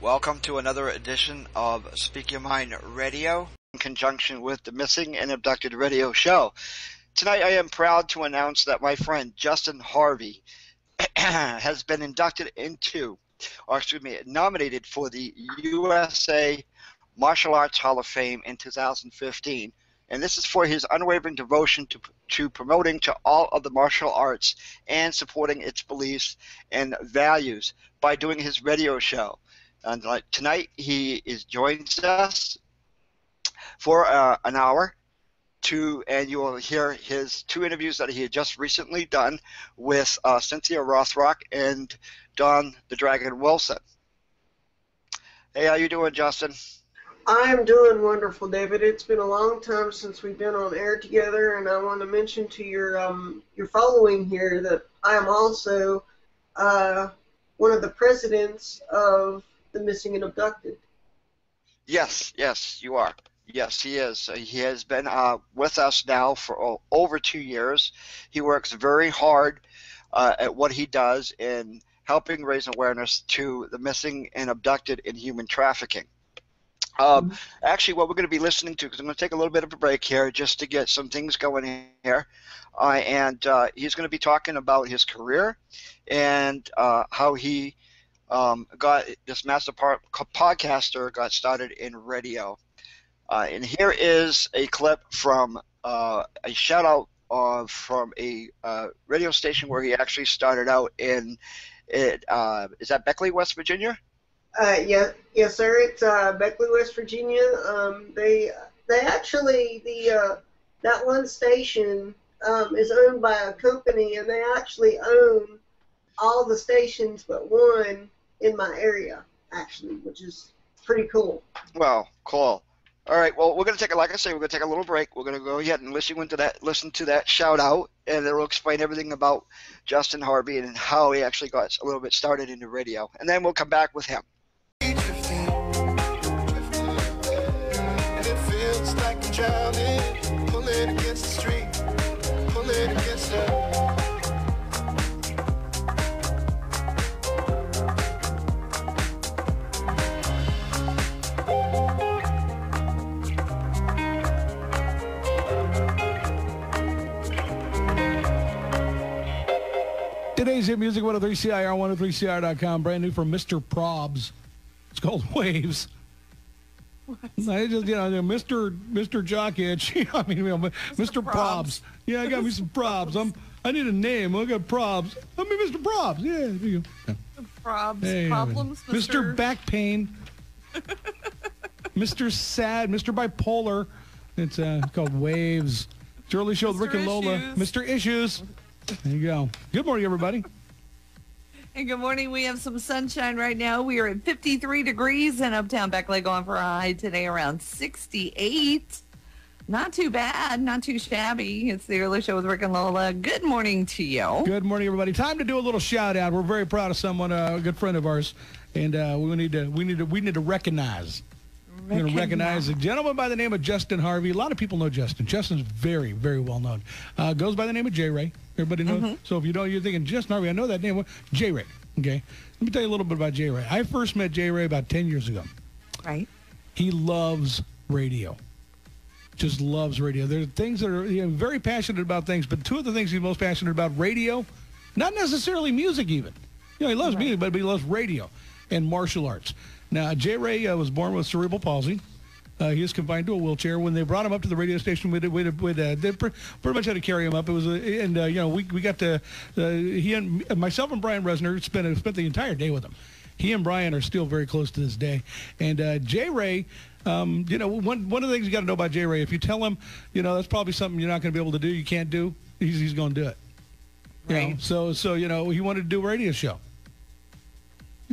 Welcome to another edition of Speak Your Mind Radio in conjunction with the Missing and Abducted radio show. Tonight I am proud to announce that my friend Justin Harvey has been nominated for the USA Martial Arts Hall of Fame in 2015. And this is for his unwavering devotion to promoting to all of the martial arts and supporting its beliefs and values by doing his radio show. And tonight he joins us for an hour, and you will hear his two interviews that he had just recently done with Cynthia Rothrock and Don the Dragon Wilson. Hey, how you doing, Justin? I'm doing wonderful, David. It's been a long time since we've been on air together, and I want to mention to your following here that I am also one of the presidents of the Missing and Abducted. Yes, you are. Yes, he is. He has been with us now for over 2 years. He works very hard at what he does in helping raise awareness to the missing and abducted in human trafficking. Actually, what we're going to be listening to, because I'm going to take a little bit of a break here just to get some things going here, and he's going to be talking about his career and how he got this master podcaster got started in radio. And here is a clip from a shout out from a radio station where he actually started out in. Is that Beckley, West Virginia? Yes, sir. It's Beckley, West Virginia. They actually that one station is owned by a company, and they actually own all the stations but one in my area, actually, which is pretty cool. Well, cool. All right. Well, we're going to take we're going to take a little break. We're going to go ahead and listen to that shout out, and it'll explain everything about Justin Harvey and how he actually got a little bit started into radio. And then we'll come back with him. And it feels like I'm drowning, pulling against the street, pulling against the... Today's hit music, 103CIR, 103CIR.com, brand new from Mr. Probs. It's called Waves. What? I just, Mr. Jock Itch. Mr. Probs. Yeah, I got me some probs. I need a name. I got probs. I'm Mr. Probs. Yeah, there you go. Yeah. Probs. Hey, Problems, Mr. Back Pain. Mr. Sad. Mr. Bipolar. It's called Waves. It's early show with Rick and Lola. Mr. Issues. There you go. Good morning, everybody. And good morning. We have some sunshine right now. We are at 53 degrees in uptown Beckley, going for a high today around 68. Not too bad. Not too shabby. It's the early show with Rick and Lola. Good morning to you. Good morning, everybody. Time to do a little shout out. We're very proud of someone, a good friend of ours, and we need to recognize. We're going to recognize a gentleman by the name of Justin Harvey. A lot of people know Justin. Justin's very, very well known. Goes by the name of J. Ray. Everybody knows. Mm-hmm. So if you don't, you're thinking Justin Harvey. I know that name. J. Ray. Okay. Let me tell you a little bit about J. Ray. I first met J. Ray about 10 years ago. Right. He loves radio. Just loves radio. There are things that are very passionate about things, but two of the things he's most passionate about: radio, not necessarily music even. He loves music, but he loves radio and martial arts. Now, J. Ray was born with cerebral palsy. He was confined to a wheelchair. When they brought him up to the radio station, they pretty much had to carry him up. It was, we got to, he and myself and Brian Resner spent the entire day with him. He and Brian are still very close to this day. And J. Ray, one of the things you got to know about J. Ray, if you tell him, that's probably something you're not going to be able to do, you can't do, he's going to do it. Right. So he wanted to do a radio show.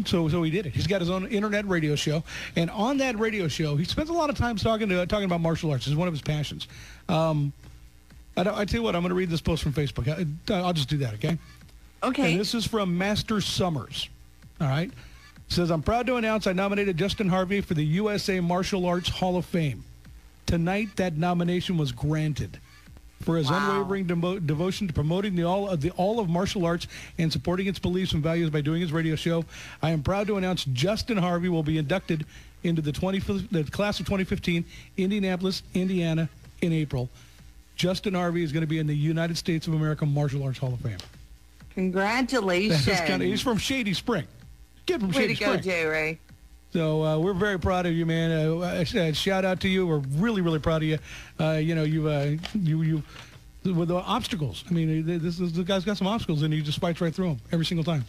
So he did it. He's got his own internet radio show, and on that radio show, he spends a lot of time talking about martial arts. It's one of his passions. I tell you what, I'm going to read this post from Facebook. I'll just do that, okay? Okay. And this is from Master Summers. All right. It says, I'm proud to announce I nominated Justin Harvey for the USA Martial Arts Hall of Fame. Tonight, that nomination was granted. for his Wow. unwavering devotion to promoting the all of martial arts and supporting its beliefs and values by doing his radio show. I am proud to announce Justin Harvey will be inducted into the class of 2015, Indianapolis, Indiana, in April. Justin Harvey is going to be in the United States of America Martial Arts Hall of Fame. Congratulations. He's from Shady Spring. Kid from Shady Spring. Way to go, J. Ray. So we're very proud of you, man. Shout out to you. We're really, really proud of you. You with the obstacles. I mean, the guy's got some obstacles, and he just fights right through them every single time.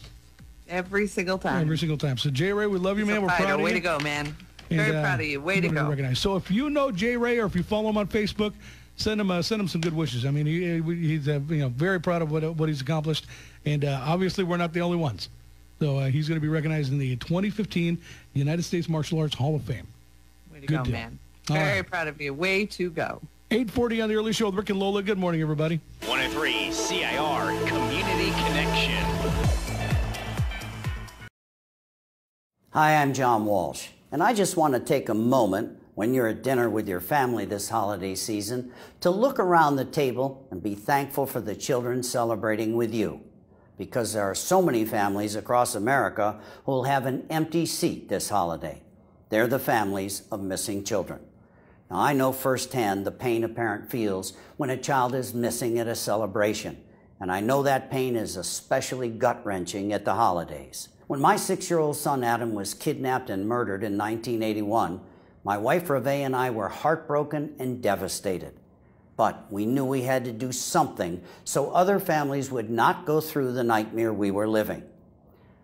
Every single time. Every single time. So, J. Ray, we love you, man. We're proud of you. Way to go, man. Very proud of you. Way to go. Recognize. So, if you know J. Ray or if you follow him on Facebook, send him some good wishes. I mean, he's very proud of what he's accomplished, and obviously we're not the only ones. So he's going to be recognized in the 2015 United States Martial Arts Hall of Fame. Way to go, man. Very proud of you. Way to go. 8:40 on the early show with Rick and Lola. Good morning, everybody. 103 CIR Community Connection. Hi, I'm John Walsh, and I just want to take a moment when you're at dinner with your family this holiday season to look around the table and be thankful for the children celebrating with you, because there are so many families across America who will have an empty seat this holiday. They're the families of missing children. Now, I know firsthand the pain a parent feels when a child is missing at a celebration, and I know that pain is especially gut-wrenching at the holidays. When my 6-year-old son Adam was kidnapped and murdered in 1981, my wife Reve and I were heartbroken and devastated. But we knew we had to do something so other families would not go through the nightmare we were living.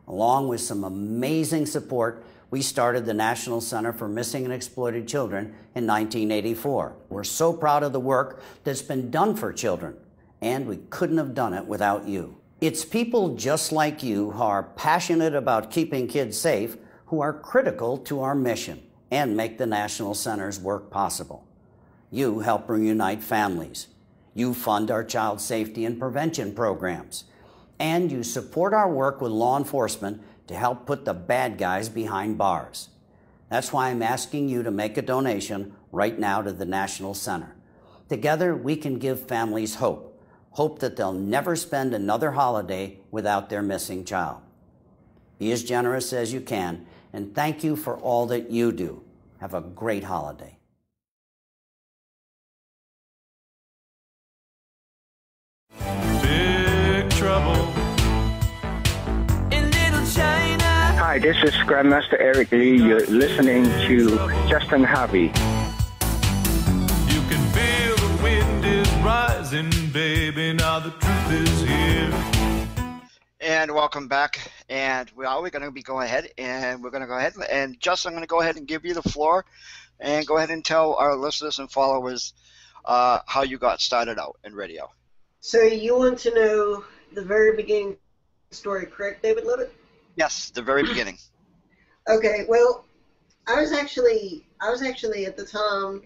Along with some amazing support, we started the National Center for Missing and Exploited Children in 1984. We're so proud of the work that's been done for children, and we couldn't have done it without you. It's people just like you who are passionate about keeping kids safe who are critical to our mission and make the National Center's work possible. You help reunite families. You fund our child safety and prevention programs. And you support our work with law enforcement to help put the bad guys behind bars. That's why I'm asking you to make a donation right now to the National Center. Together, we can give families hope. Hope that they'll never spend another holiday without their missing child. Be as generous as you can, and thank you for all that you do. Have a great holiday. Big trouble. Hi, this is Grandmaster Eric Lee. You're listening to Justin Harvey. You can feel the wind is rising, baby. Now the truth is here. And welcome back. And we're going to be going ahead, and we're going to go ahead. And Justin, I'm going to go ahead and give you the floor, and go ahead and tell our listeners and followers how you got started out in radio. So you want to know the very beginning story, correct, David Levitt? Yes, the very beginning. Okay, well, I was actually at the time,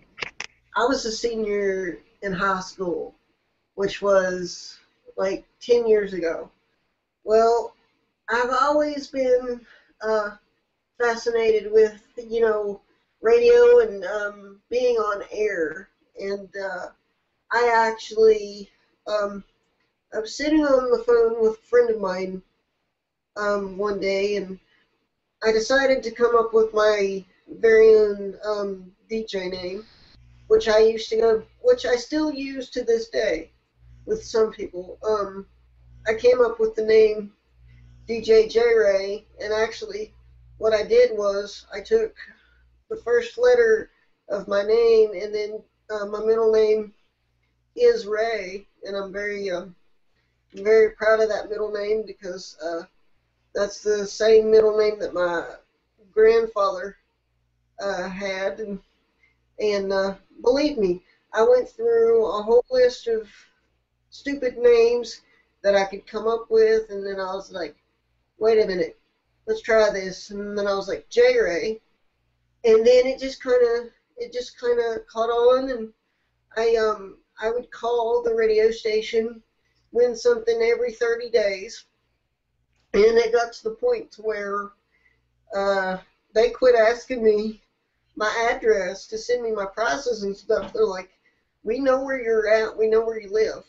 I was a senior in high school, which was like 10 years ago. Well, I've always been fascinated with, radio and being on air. And I actually, I was sitting on the phone with a friend of mine one day, and I decided to come up with my very own DJ name, which I still use to this day with some people. I came up with the name DJ J. Ray, and actually what I did was I took the first letter of my name, and then my middle name is Ray, and I'm very proud of that middle name because that's the same middle name that my grandfather had, and believe me, I went through a whole list of stupid names that I could come up with, and then I was like, wait a minute, let's try this, and then I was like, J. Ray, and then it just kind of caught on, and I would call the radio station, win something every 30 days. And it got to the point to where they quit asking me my address to send me my prizes and stuff. They're like, we know where you're at, we know where you live.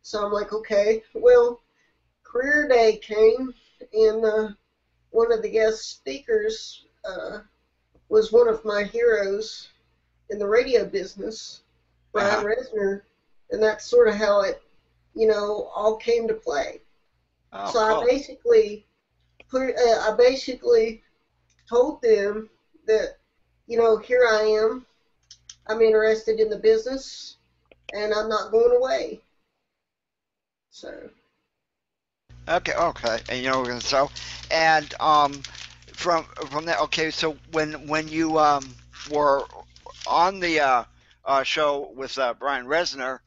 So I'm like, okay. Well, career day came, and one of the guest speakers was one of my heroes in the radio business, Brian Resner, and that's sort of how it, all came to play. So cool. I basically told them that, here I am. I'm interested in the business, and I'm not going away. So. Okay. And from that, okay. So when you were on the show with Brian Resner,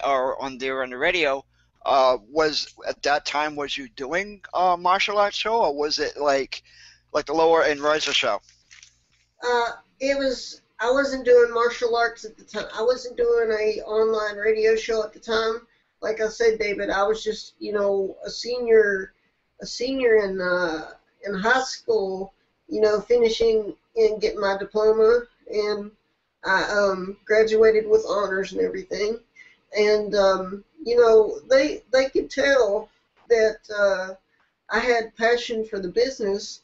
or on the radio, was at that time, was you doing a martial arts show, or was it like the Lower and Riser show? I wasn't doing martial arts at the time. I wasn't doing a online radio show at the time. Like I said, David, I was just, a senior in high school, finishing and getting my diploma, and I graduated with honors and everything. And they could tell that I had passion for the business,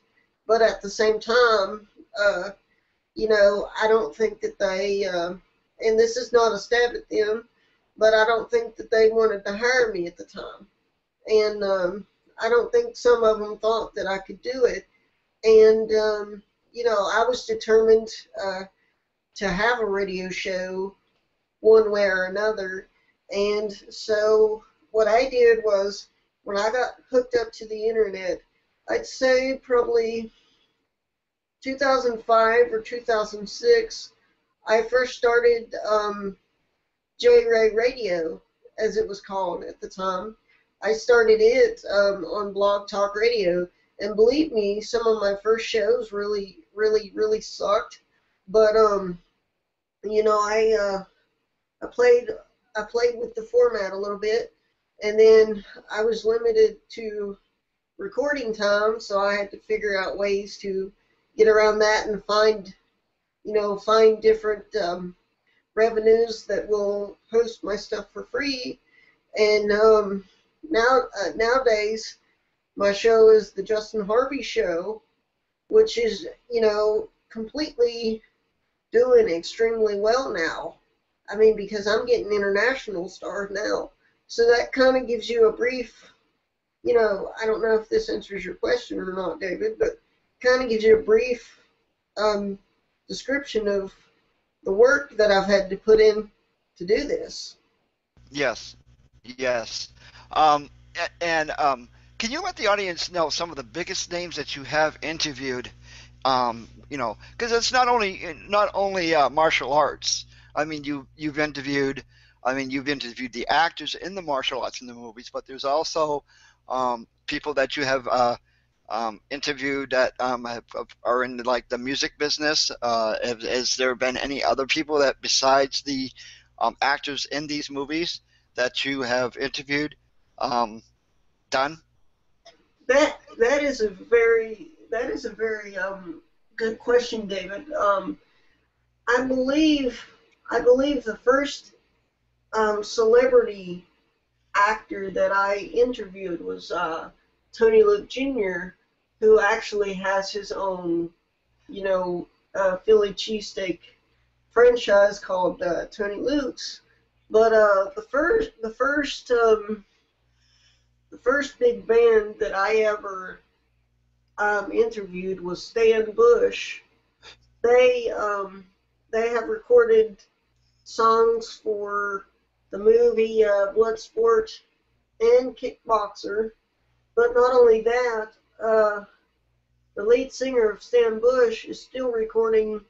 but at the same time, I don't think that they, and this is not a stab at them, but I don't think that they wanted to hire me at the time. And I don't think some of them thought that I could do it. And, I was determined to have a radio show one way or another. And so what I did was, when I got hooked up to the internet, I'd say probably 2005 or 2006, I first started J-Ray Radio, as it was called at the time. I started it on Blog Talk Radio, and believe me, some of my first shows really sucked. But I played with the format a little bit, and then I was limited to recording time, so I had to figure out ways to get around that and find different revenues that will host my stuff for free. And nowadays, my show is the Justin Harvey Show, which is, completely doing extremely well now. I mean, because I'm getting international stars now. So that kind of gives you a brief, I don't know if this answers your question or not, David, but kind of gives you a brief description of the work that I've had to put in to do this. Yes. Can you let the audience know some of the biggest names that you have interviewed? Because it's not only martial arts. I mean, you've interviewed the actors in the martial arts in the movies, but there's also people that you have interviewed that are in like the music business. Has there been any other people that besides the actors in these movies that you have interviewed done? That is a very good question, David. I believe the first celebrity actor that I interviewed was Tony Luke Jr., who actually has his own, Philly cheesesteak franchise called Tony Luke's. But the first big band that I ever interviewed was Stan Bush. They have recorded songs for the movie Bloodsport and Kickboxer. But not only that, the lead singer of Stan Bush is still recording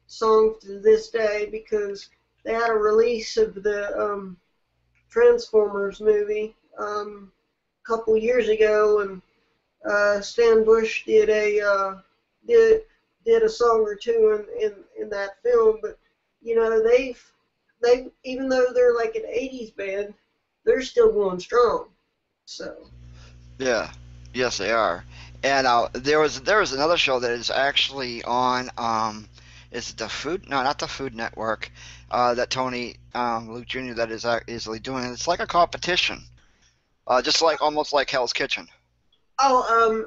songs to this day, because they had a release of the Transformers movie a couple years ago, and Stan Bush did a song or two in that film. But they even though they're like an 80s band, they're still going strong. So. Yeah, yes, they are. And there was another show that is actually on. is it the Food? No, not the Food Network. That Tony Luke Jr. that is easily doing. It's like a competition, just like almost like Hell's Kitchen. Oh,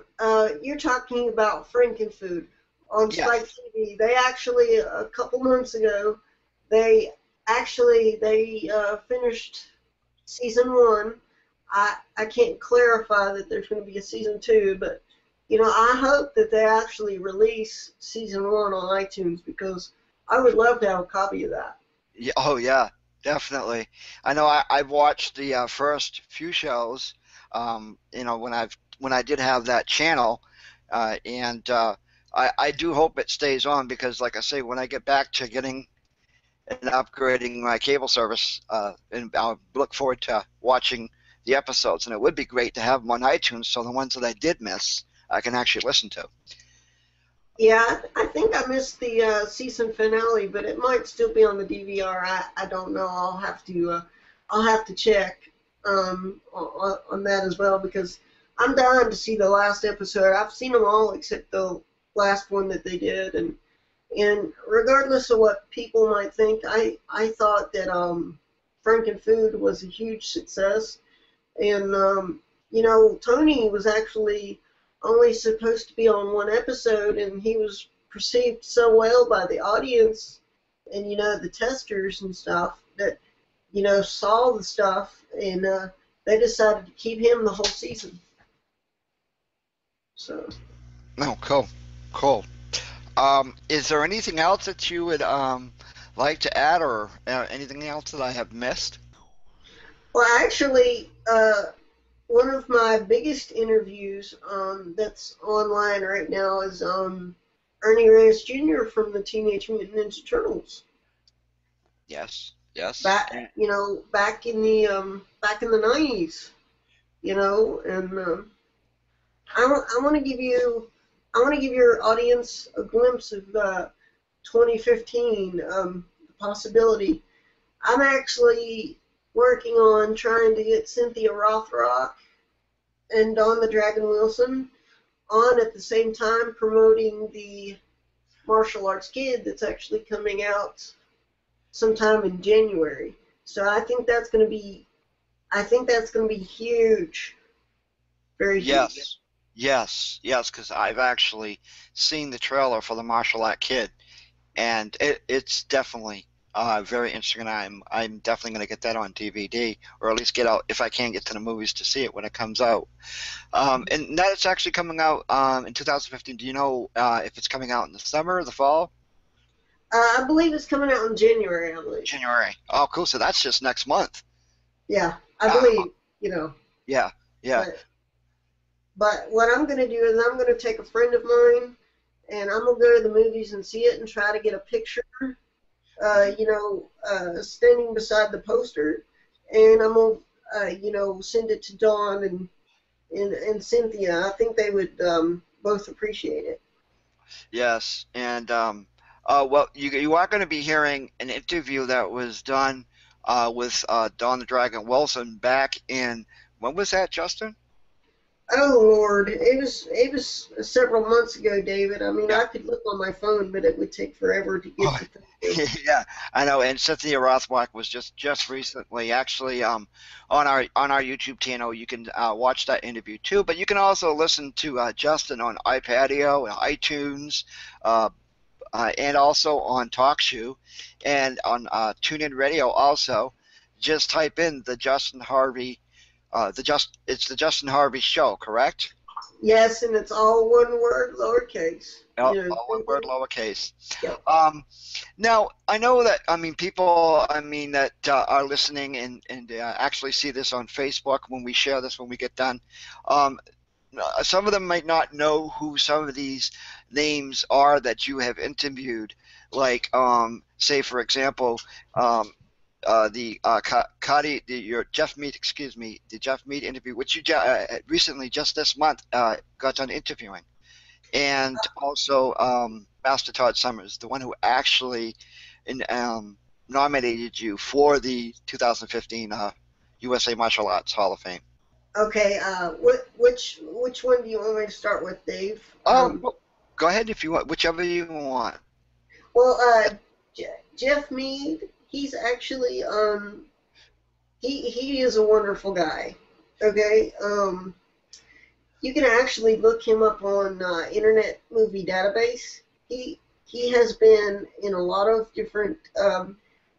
you're talking about Frankenfood on Yes. Spike TV. They actually, a couple months ago, they finished season 1. I can't clarify that there's going to be a season 2, but I hope that they actually release season 1 on iTunes, because I would love to have a copy of that. Yeah, oh yeah, definitely. I know I've watched the first few shows, when I did have that channel, and I do hope it stays on, because like I say, when I get back to getting and upgrading my cable service, and I'll look forward to watching the episodes, and it would be great to have them on iTunes, so the ones that I did miss, I can actually listen to. Yeah, I think I missed the season finale, but it might still be on the DVR. I don't know. I'll have to check on that as well, because I'm dying to see the last episode. I've seen them all except the last one that they did, and regardless of what people might think, I thought that Frankenfood was a huge success, and Tony was actually only supposed to be on one episode, and he was perceived so well by the audience and the testers and stuff that saw the stuff, and they decided to keep him the whole season. So. Oh, cool. Is there anything else that you would like to add, or anything else that I have missed? Well, actually, one of my biggest interviews that's online right now is Ernie Reyes Jr. from the Teenage Mutant Ninja Turtles. Yes. Back in the 90s, and I want to give your audience a glimpse of 2015, the possibility. I'm actually working on trying to get Cynthia Rothrock and Dawn the Dragon Wilson on at the same time, promoting the Martial Arts Kid that's actually coming out sometime in January. So I think that's going to be huge. Very huge. Yes, because I've actually seen the trailer for the Martial Art Kid, and it's definitely very interesting. I'm definitely going to get that on DVD, or at least get out, if I can get to the movies, to see it when it comes out. And that's actually coming out in 2015. Do you know if it's coming out in the summer or the fall? I believe it's coming out in January, I believe. January. Oh, cool. So that's just next month. Yeah, I believe, Yeah. But what I'm going to do is I'm going to take a friend of mine, and I'm going to go to the movies and see it and try to get a picture, standing beside the poster, and I'm going to, send it to Dawn and Cynthia. I think they would both appreciate it. Yes, and well, you are going to be hearing an interview that was done with Dawn the Dragon Wilson back in, when was that, Justin? Oh Lord, it was several months ago, David. I mean, I could look on my phone, but it would take forever to get to things. Yeah, I know. And Cynthia Rothrock was just recently, actually, on our YouTube channel. You can watch that interview too. But you can also listen to Justin on iPadio and iTunes, and also on TalkShoe, and on TuneIn Radio. Also, just type in the Justin Harvey. It's the Justin Harvey Show, correct? Yes, and it's all one word, lowercase. All one word, lowercase. Yep. Now, I know that, people, that are listening and actually see this on Facebook when we share this when we get done. Some of them might not know who some of these names are that you have interviewed. Like, say, for example, your Jeff Mead, the Jeff Mead interview, which you recently, just this month, got done interviewing, and also Master Todd Summers, the one who actually nominated you for the 2015 USA Martial Arts Hall of Fame. Okay, which one do you want me to start with, Dave? Go ahead if you want, whichever you want. Well, Jeff Mead, he's actually he is a wonderful guy. Okay, you can actually look him up on Internet Movie Database. He has been in a lot of different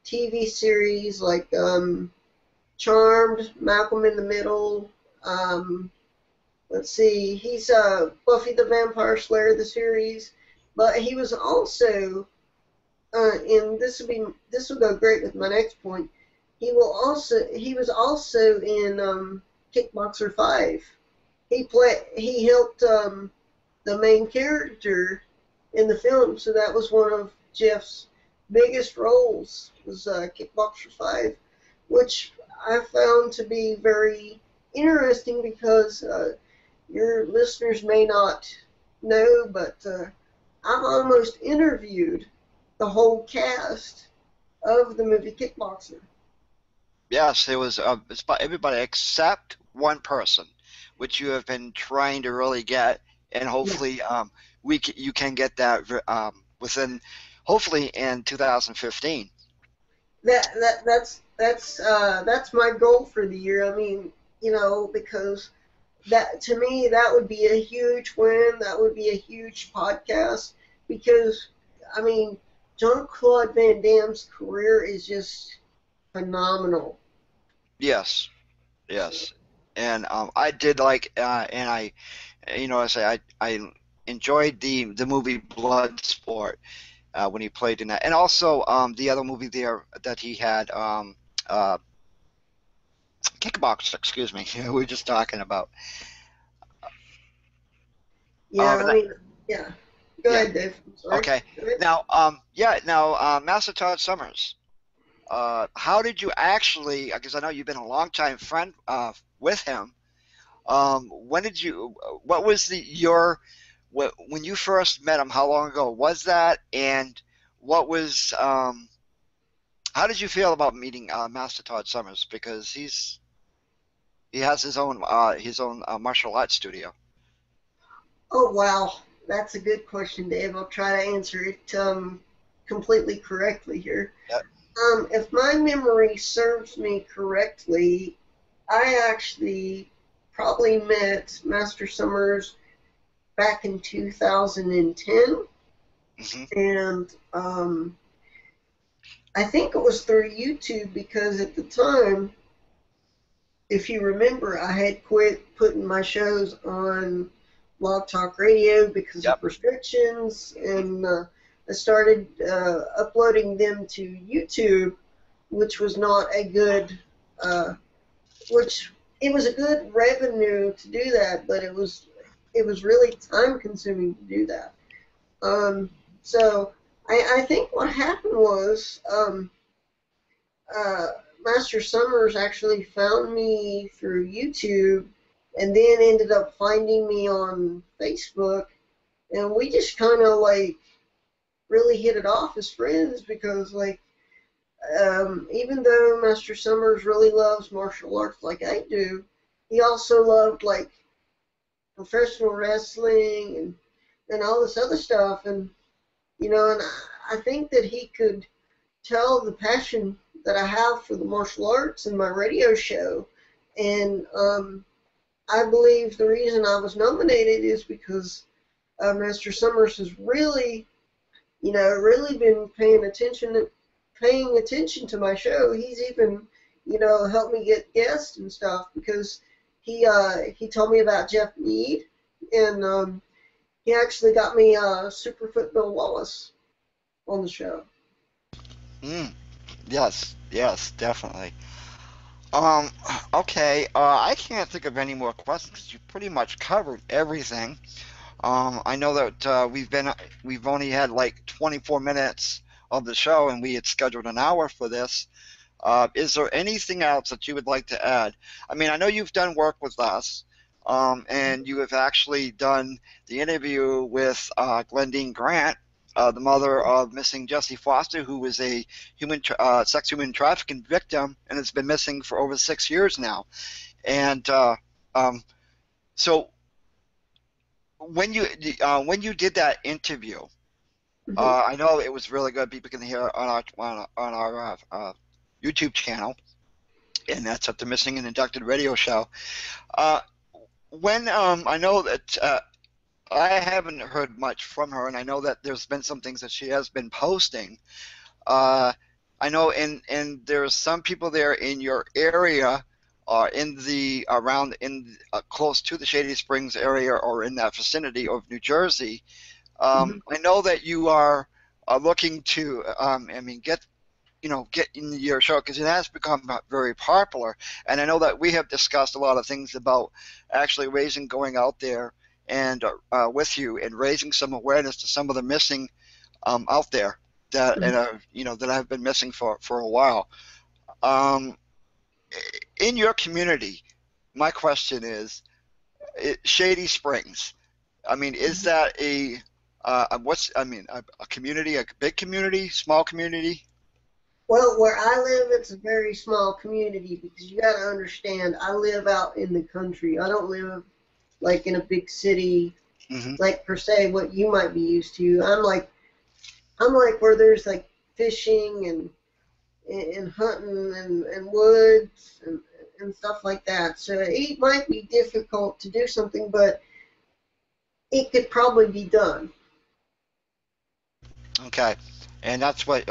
TV series like Charmed, Malcolm in the Middle. Let's see, he's Buffy the Vampire Slayer, the series, but he was also, and this will go great with my next point. He was also in Kickboxer 5. He helped the main character in the film, so that was one of Jeff's biggest roles, was Kickboxer 5, which I found to be very interesting because your listeners may not know, but I've almost interviewed the whole cast of the movie Kickboxer. Yes, it was it's about everybody except one person, which you have been trying to really get, and hopefully you can get that within, hopefully in 2015. That's my goal for the year. I mean, because that, to me, that would be a huge win. That would be a huge podcast because, I mean, Jean-Claude Van Damme's career is just phenomenal. Yes, and I did like, and I enjoyed the movie Bloodsport when he played in that, and also the other movie there that he had, Kickboxer. Excuse me, we were just talking about. Yeah, Go ahead, Dave. I'm sorry. Okay. Now, Master Todd Summers. How did you actually? Because I know you've been a longtime friend with him. When did you? What was when you first met him? How long ago was that? And what was? How did you feel about meeting Master Todd Summers? Because he has his own martial arts studio. Oh wow, that's a good question, Dave. I'll try to answer it completely correctly here. Yep. If my memory serves me correctly, I actually probably met Master Summers back in 2010, and I think it was through YouTube because at the time, if you remember, I had quit putting my shows on Blog Talk Radio because of restrictions, and I started uploading them to YouTube, which was not a good, it was a good revenue to do that, but it was really time consuming to do that. So I think what happened was Master Summers actually found me through YouTube and then ended up finding me on Facebook, and we just kind of really hit it off as friends because even though Master Summers really loves martial arts like I do, he also loved professional wrestling and all this other stuff, and and I think that he could tell the passion that I have for the martial arts in my radio show, and I believe the reason I was nominated is because Master Summers has really been paying attention to my show. He's even, helped me get guests and stuff because he told me about Jeff Mead, and he actually got me Superfoot Bill Wallace on the show. Yes, definitely. Okay, I can't think of any more questions because you pretty much covered everything. I know that we've only had 24 minutes of the show, and we had scheduled an hour for this. Is there anything else that you would like to add? I mean, I know you've done work with us, and you have actually done the interview with Glendine Grant, the mother of missing Jesse Foster, who was a sex human trafficking victim and has been missing for over 6 years now. And so when you did that interview, I know it was really good. People can hear on our YouTube channel, and that's at the Missing and Inducted radio show. When I know that I haven't heard much from her, and I know that there's been some things that she has been posting. I know, and there's some people there in your area, close to the Shady Springs area or in that vicinity of New Jersey. I know that you are looking to, get in your show, because it has become very popular. And I know that we have discussed a lot of things about actually going out there and with you and raising some awareness to some of the missing out there that that have been missing for a while. In your community, my question is, Shady Springs. I mean, is that a community, a big community, small community? Well, where I live, it's a very small community, because you got to understand, I live out in the country. I don't live like in a big city, like per se what you might be used to. I'm like where there's like fishing and hunting and woods and stuff like that. So it might be difficult to do something, but it could probably be done. Okay, and that's what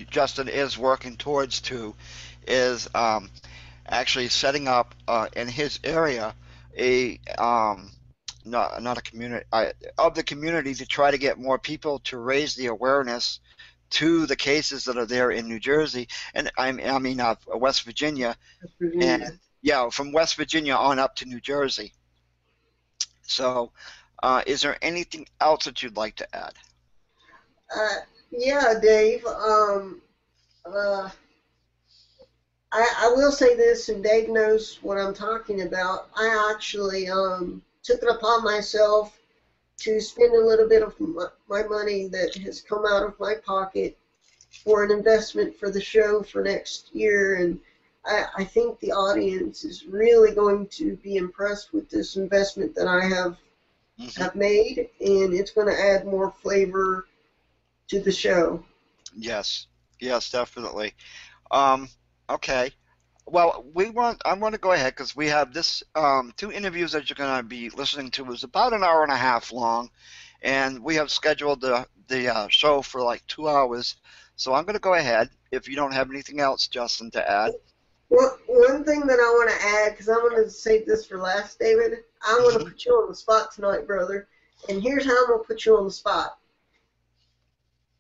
Justin is working towards is actually setting up in his area not a community of the community to try to get more people to raise the awareness to the cases that are there in New Jersey, and West Virginia, and from West Virginia on up to New Jersey. So, is there anything else that you'd like to add? Yeah, Dave. I will say this, and Dave knows what I'm talking about. I actually took it upon myself to spend a little bit of my money that has come out of my pocket for an investment for the show for next year, and I think the audience is really going to be impressed with this investment that I have made, and it's going to add more flavor to the show. Yes, definitely. Okay. Well, I want to go ahead, because we have this 2 interviews that you're going to be listening to. Is about an hour and a half long, and we have scheduled the show for like 2 hours. So I'm going to go ahead, if you don't have anything else, Justin, to add. Well, one thing that I want to add, because I'm going to save this for last, David, I'm going to put you on the spot tonight, brother, and here's how I'm going to put you on the spot.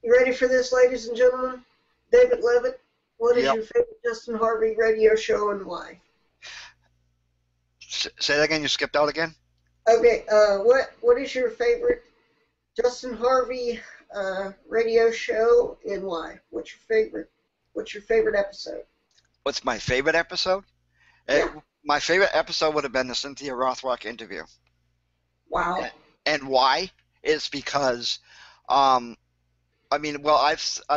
You ready for this, ladies and gentlemen? David Levitt, what is your favorite Justin Harvey radio show and why? Say that again. You skipped out again. Okay. What is your favorite Justin Harvey radio show and why? What's your favorite episode? What's my favorite episode? Yeah. My favorite episode would have been the Cynthia Rothrock interview. Wow. And why is because I've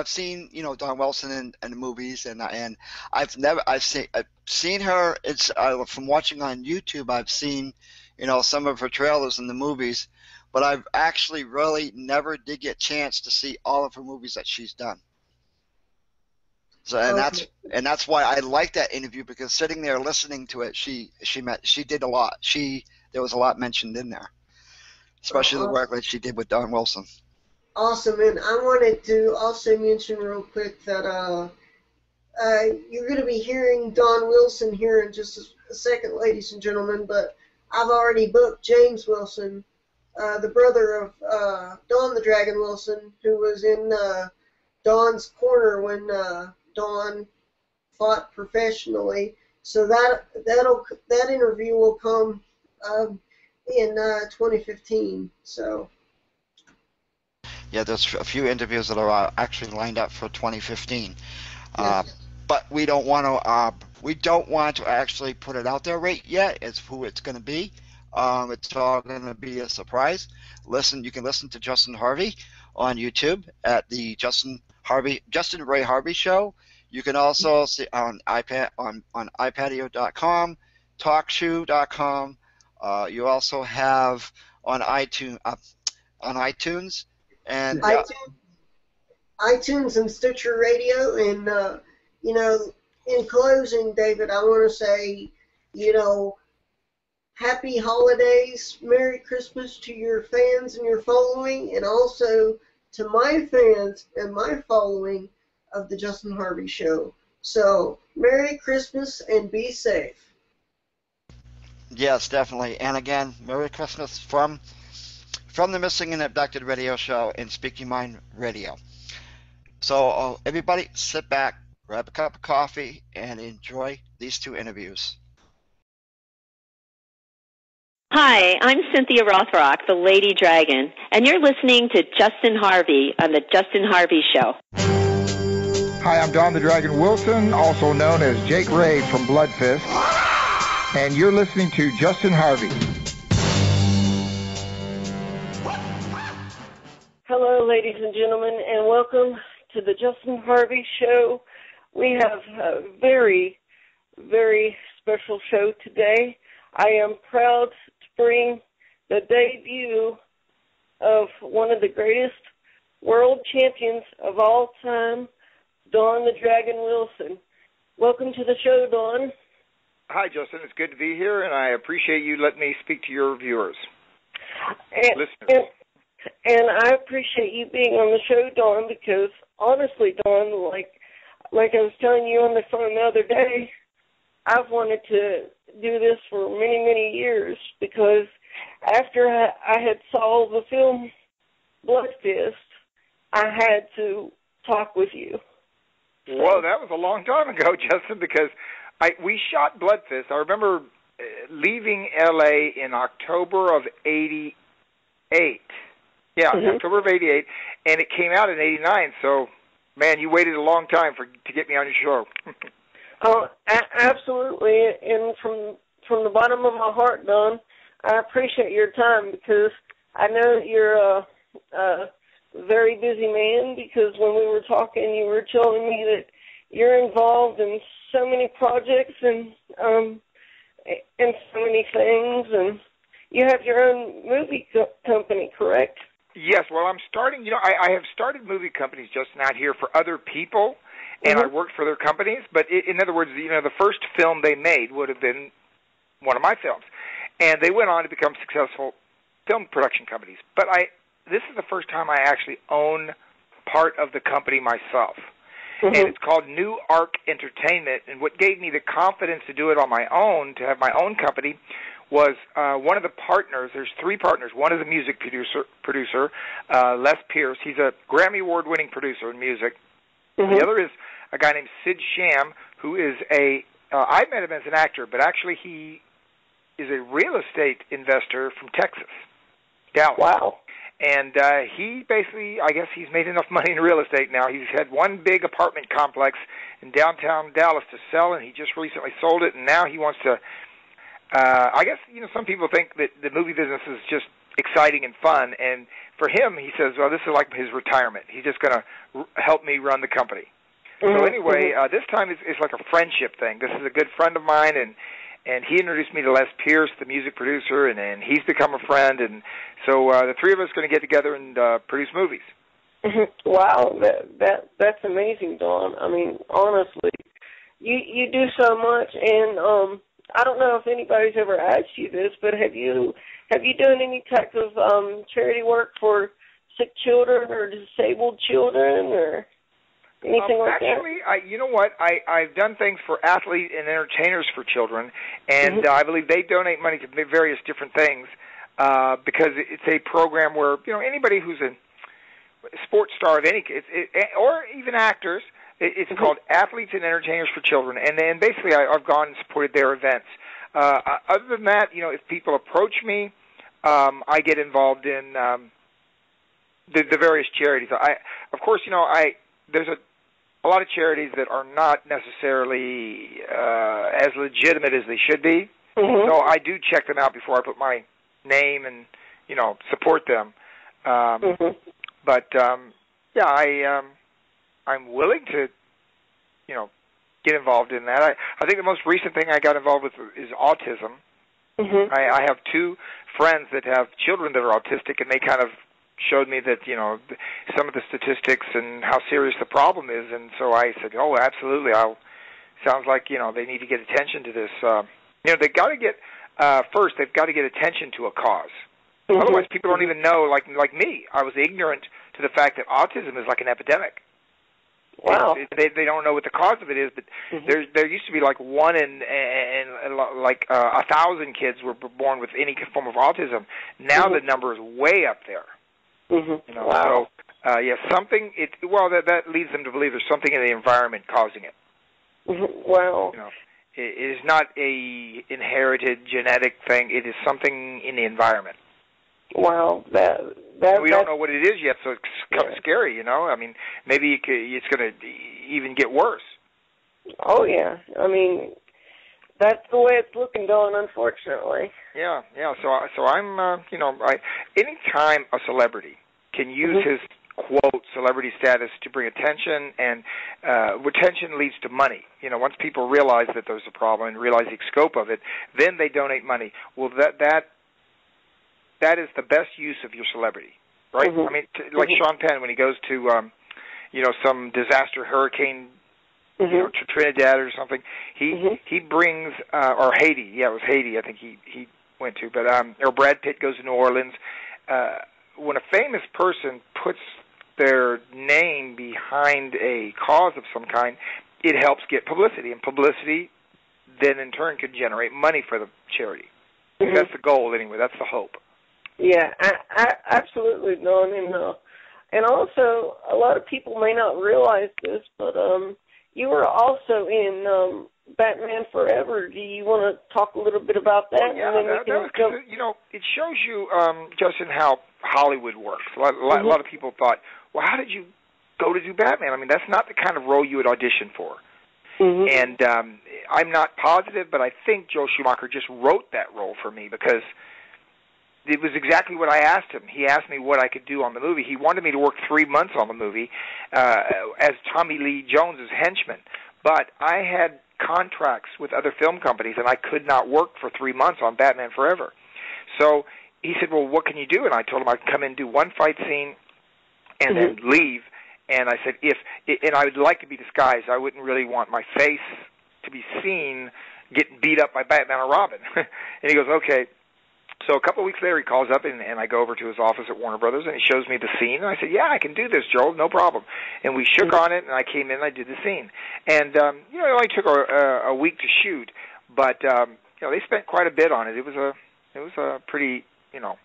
seen Dawn Wilson in the movies, and I've seen her. It's from watching on YouTube. I've seen some of her trailers in the movies, but I've actually really never did get a chance to see all of her movies that she's done. So that's why I like that interview, because sitting there listening to it, she did a lot. There was a lot mentioned in there, especially the work that she did with Dawn Wilson. Awesome, and I wanted to also mention real quick that you're going to be hearing Dawn Wilson here in just a second, ladies and gentlemen, but I've already booked James Wilson, the brother of Dawn the Dragon Wilson, who was in Dawn's corner when Dawn fought professionally. So that interview will come in 2015. So. Yeah, there's a few interviews that are actually lined up for 2015, but we don't want to actually put it out there right yet as who it's going to be. It's all going to be a surprise. You can listen to Justin Harvey on YouTube at the Justin Ray Harvey Show. You can also see on iPatio.com, TalkShoe.com. You also have on iTunes. And iTunes? iTunes and Stitcher Radio. And, in closing, David, I want to say, happy holidays, Merry Christmas to your fans and your following, and also to my fans and my following of the Justin Harvey Show. So, Merry Christmas and be safe. Yes, definitely. And again, Merry Christmas from the Missing and Abducted Radio Show and Speaking Mind Radio. So, everybody, sit back, grab a cup of coffee, and enjoy these two interviews. Hi, I'm Cynthia Rothrock, the Lady Dragon, and you're listening to Justin Harvey on the Justin Harvey Show. Hi, I'm Don the Dragon Wilson, also known as Jake Ray from Bloodfist, and you're listening to Justin Harvey. Hello, ladies and gentlemen, and welcome to the Justin Harvey Show. We have a very, very special show today. I am proud to bring the debut of one of the greatest world champions of all time, Don the Dragon Wilson. Welcome to the show, Don. Hi, Justin. It's good to be here, and I appreciate you letting me speak to your viewers. And I appreciate you being on the show, Don, because honestly, Don, like I was telling you on the phone the other day, I've wanted to do this for many, many years because after I had saw the film Bloodfist, I had to talk with you. Well, that was a long time ago, Justin, because we shot Bloodfist. I remember leaving L.A. in October of 88. Yeah, October of 88, and it came out in 89, so, man, you waited a long time to get me on your show. Oh, absolutely, and from the bottom of my heart, Don, I appreciate your time because I know that you're a very busy man because when we were talking, you were telling me that you're involved in so many projects and so many things, and you have your own movie company, correct? Yes, well, I'm starting, I have started movie companies just out here for other people, and I worked for their companies, but in other words, the first film they made would have been one of my films, and they went on to become successful film production companies. But this is the first time I actually own part of the company myself, and it's called New Arc Entertainment, and what gave me the confidence to do it on my own, to have my own company, was one of the partners. There's three partners. One is a music producer, Les Pierce. He's a Grammy Award-winning producer in music. The other is a guy named Sid Sham, who is I met him as an actor, but actually he is a real estate investor from Texas, Dallas. Wow. And he basically, I guess he's made enough money in real estate now. He's had one big apartment complex in downtown Dallas to sell, and he just recently sold it, and now he wants to I guess, some people think that the movie business is just exciting and fun, and for him, he says, well, this is like his retirement. He's just going to help me run the company. So anyway, this time it's like a friendship thing. This is a good friend of mine, and he introduced me to Les Pierce, the music producer, and he's become a friend, and so the three of us are going to get together and produce movies. Wow, that's amazing, Don. I mean, honestly, you do so much, and I don't know if anybody's ever asked you this, but have you done any type of charity work for sick children or disabled children or anything like that? Actually, you know what? I've done things for athletes and entertainers for children, and I believe they donate money to various different things because it's a program where anybody who's a sports star of any, or even actors. It's called Athletes and Entertainers for Children, and then basically I've gone and supported their events. Other than that, if people approach me, I get involved in the various charities. Of course, there's a lot of charities that are not necessarily as legitimate as they should be. So I do check them out before I put my name and support them. But yeah, I'm willing to, get involved in that. I think the most recent thing I got involved with is autism. I have two friends that have children that are autistic, and they kind of showed me that, some of the statistics and how serious the problem is, and so I said, oh, absolutely, sounds like, they need to get attention to this. They got to get, first, they've got to get attention to a cause. Otherwise, people don't even know, like me. I was ignorant to the fact that autism is like an epidemic. Wow. They don't know what the cause of it is, but there used to be like 1 in 1,000 kids were born with any form of autism. Now the number is way up there. Wow. So something. That leads them to believe there's something in the environment causing it. Wow. It is not a inherited genetic thing. It is something in the environment. Wow. We don't know what it is yet, so it's kind of scary, I mean, maybe it's going to even get worse. Oh, yeah. I mean, that's the way it's looking, Dawn, unfortunately. Yeah. So I'm, any time a celebrity can use his, quote, celebrity status to bring attention, and attention leads to money. Once people realize that there's a problem and realize the scope of it, then they donate money. Well, that is the best use of your celebrity, right? I mean, like Sean Penn, when he goes to, some disaster hurricane, to Trinidad or something, he brings, or Haiti, it was Haiti, I think he went to, but or Brad Pitt goes to New Orleans. When a famous person puts their name behind a cause of some kind, it helps get publicity, and publicity then in turn can generate money for the charity. That's the goal, anyway. That's the hope. Yeah, absolutely, Don. And also, a lot of people may not realize this, but you were also in Batman Forever. Do you want to talk a little bit about that? Oh, yeah, it shows you, Justin, how Hollywood works. A lot of people thought, well, how did you go to do Batman? I mean, that's not the kind of role you would audition for. And I'm not positive, but I think Joel Schumacher just wrote that role for me because it was exactly what I asked him. He asked me what I could do on the movie. He wanted me to work 3 months on the movie as Tommy Lee Jones's henchman. But I had contracts with other film companies, and I could not work for 3 months on Batman Forever. So he said, well, what can you do? And I told him I'd come in and do one fight scene and then leave. And I said, and I would like to be disguised. I wouldn't really want my face to be seen getting beat up by Batman or Robin. And he goes, okay. So a couple of weeks later, he calls up, and I go over to his office at Warner Brothers, and he shows me the scene. And I said, yeah, I can do this, Joel, no problem. And we shook on it, and I came in and I did the scene. And, it only took a week to shoot, but, they spent quite a bit on it. It was a pretty, it was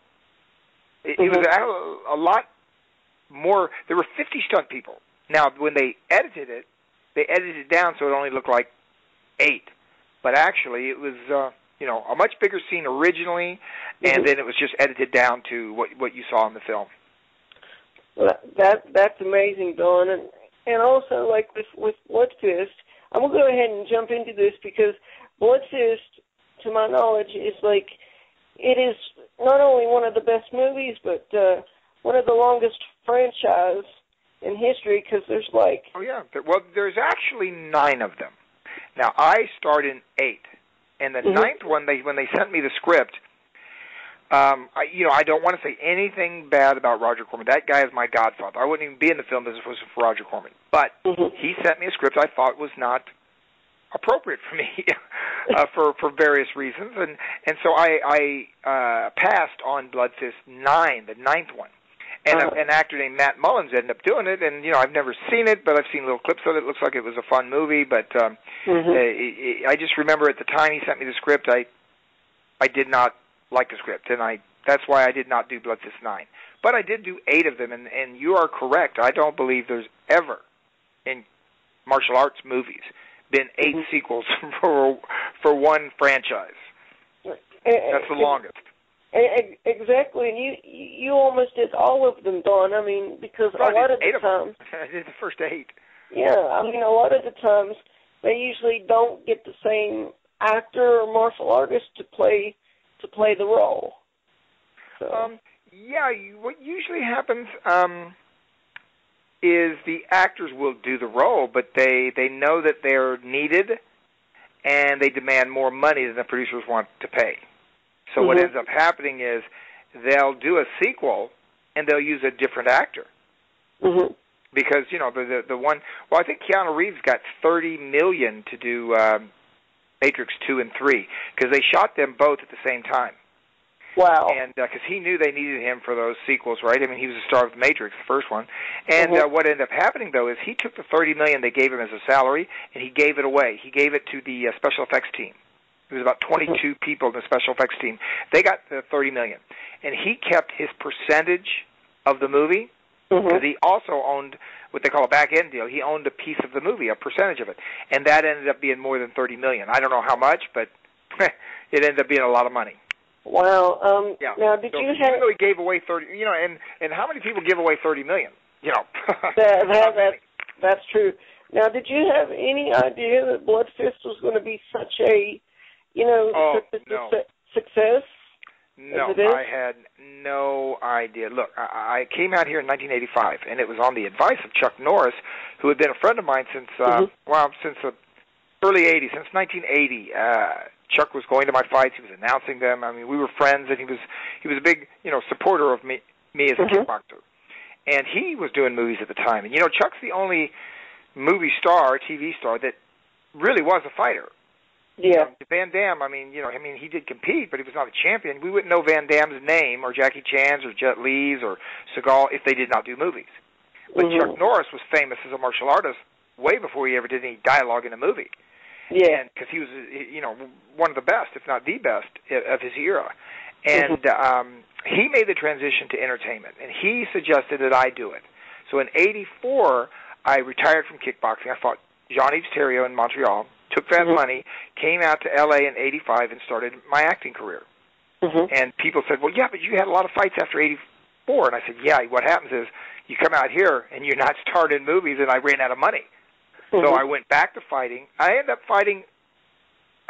a lot more. There were 50 stunt people. Now, when they edited it down so it only looked like 8. But actually, it was, a much bigger scene originally, and then it was just edited down to what you saw in the film. Well, that's amazing, Don. And also, like with Blood Fist, I'm going to go ahead and jump into this because Blood Fist, to my knowledge, is it is not only one of the best movies, but one of the longest franchise in history because there's Oh, yeah. Well, there's actually 9 of them. Now, I starred in 8. And the 9th one, when they sent me the script, I don't want to say anything bad about Roger Corman. That guy is my godfather. I wouldn't even be in the film if it wasn't for Roger Corman. But he sent me a script I thought was not appropriate for me for various reasons. And so I passed on Blood Fist 9, the 9th one. And an actor named Matt Mullins ended up doing it, and I've never seen it, but I've seen little clips of it. It looks like it was a fun movie, but I just remember at the time he sent me the script, I did not like the script, and that's why I did not do Blood Fist 9. But I did do 8 of them, and you are correct. I don't believe there's ever in martial arts movies been 8 sequels for one franchise. That's the longest. Exactly, and you almost did all of them, Don. I mean, because a lot of the times I did the first 8. Yeah, I mean, a lot of the times they usually don't get the same actor or martial artist to play the role. So. What usually happens is the actors will do the role, but they know that they're needed, and they demand more money than the producers want to pay. So what ends up happening is they'll do a sequel, and they'll use a different actor. Mm-hmm. Because, you know, the one, well, I think Keanu Reeves got $30 million to do Matrix 2 and 3, because they shot them both at the same time. Wow. And because he knew they needed him for those sequels, right? I mean, he was the star of the Matrix, the first one. And what ended up happening, though, is he took the $30 million they gave him as a salary, and he gave it away. He gave it to the special effects team. There was about 22 people in the special effects team. They got the $30 million. And he kept his percentage of the movie, because he also owned what they call a back-end deal. He owned a piece of the movie, a percentage of it. And that ended up being more than $30 million. I don't know how much, but it ended up being a lot of money. Wow. Yeah. Now, did you have... Even though he gave away 30, you know, and how many people give away $30 million? You know. That's true. Now, did you have any idea that Blood Fist was going to be such a, you know, success? No, I had no idea. Look, I came out here in 1985, and it was on the advice of Chuck Norris, who had been a friend of mine since, since the early 80s, since 1980. Chuck was going to my fights. He was announcing them. I mean, we were friends, and he was a big, you know, supporter of me as a kickboxer. And he was doing movies at the time. And, you know, Chuck's the only movie star, TV star, that really was a fighter. Yeah. Van Damme, he did compete, but he was not a champion. We wouldn't know Van Damme's name or Jackie Chan's or Jet Li's or Seagal if they did not do movies. But Chuck Norris was famous as a martial artist way before he ever did any dialogue in a movie. Yeah. Because he was, you know, one of the best, if not the best, of his era. And he made the transition to entertainment, and he suggested that I do it. So in '84, I retired from kickboxing. I fought Jean-Yves Thériault in Montreal, took that money, came out to L.A. in '85, and started my acting career. And people said, well, yeah, but you had a lot of fights after '84. And I said, yeah, what happens is you come out here and you're not starred in movies, and I ran out of money. So I went back to fighting. I ended up fighting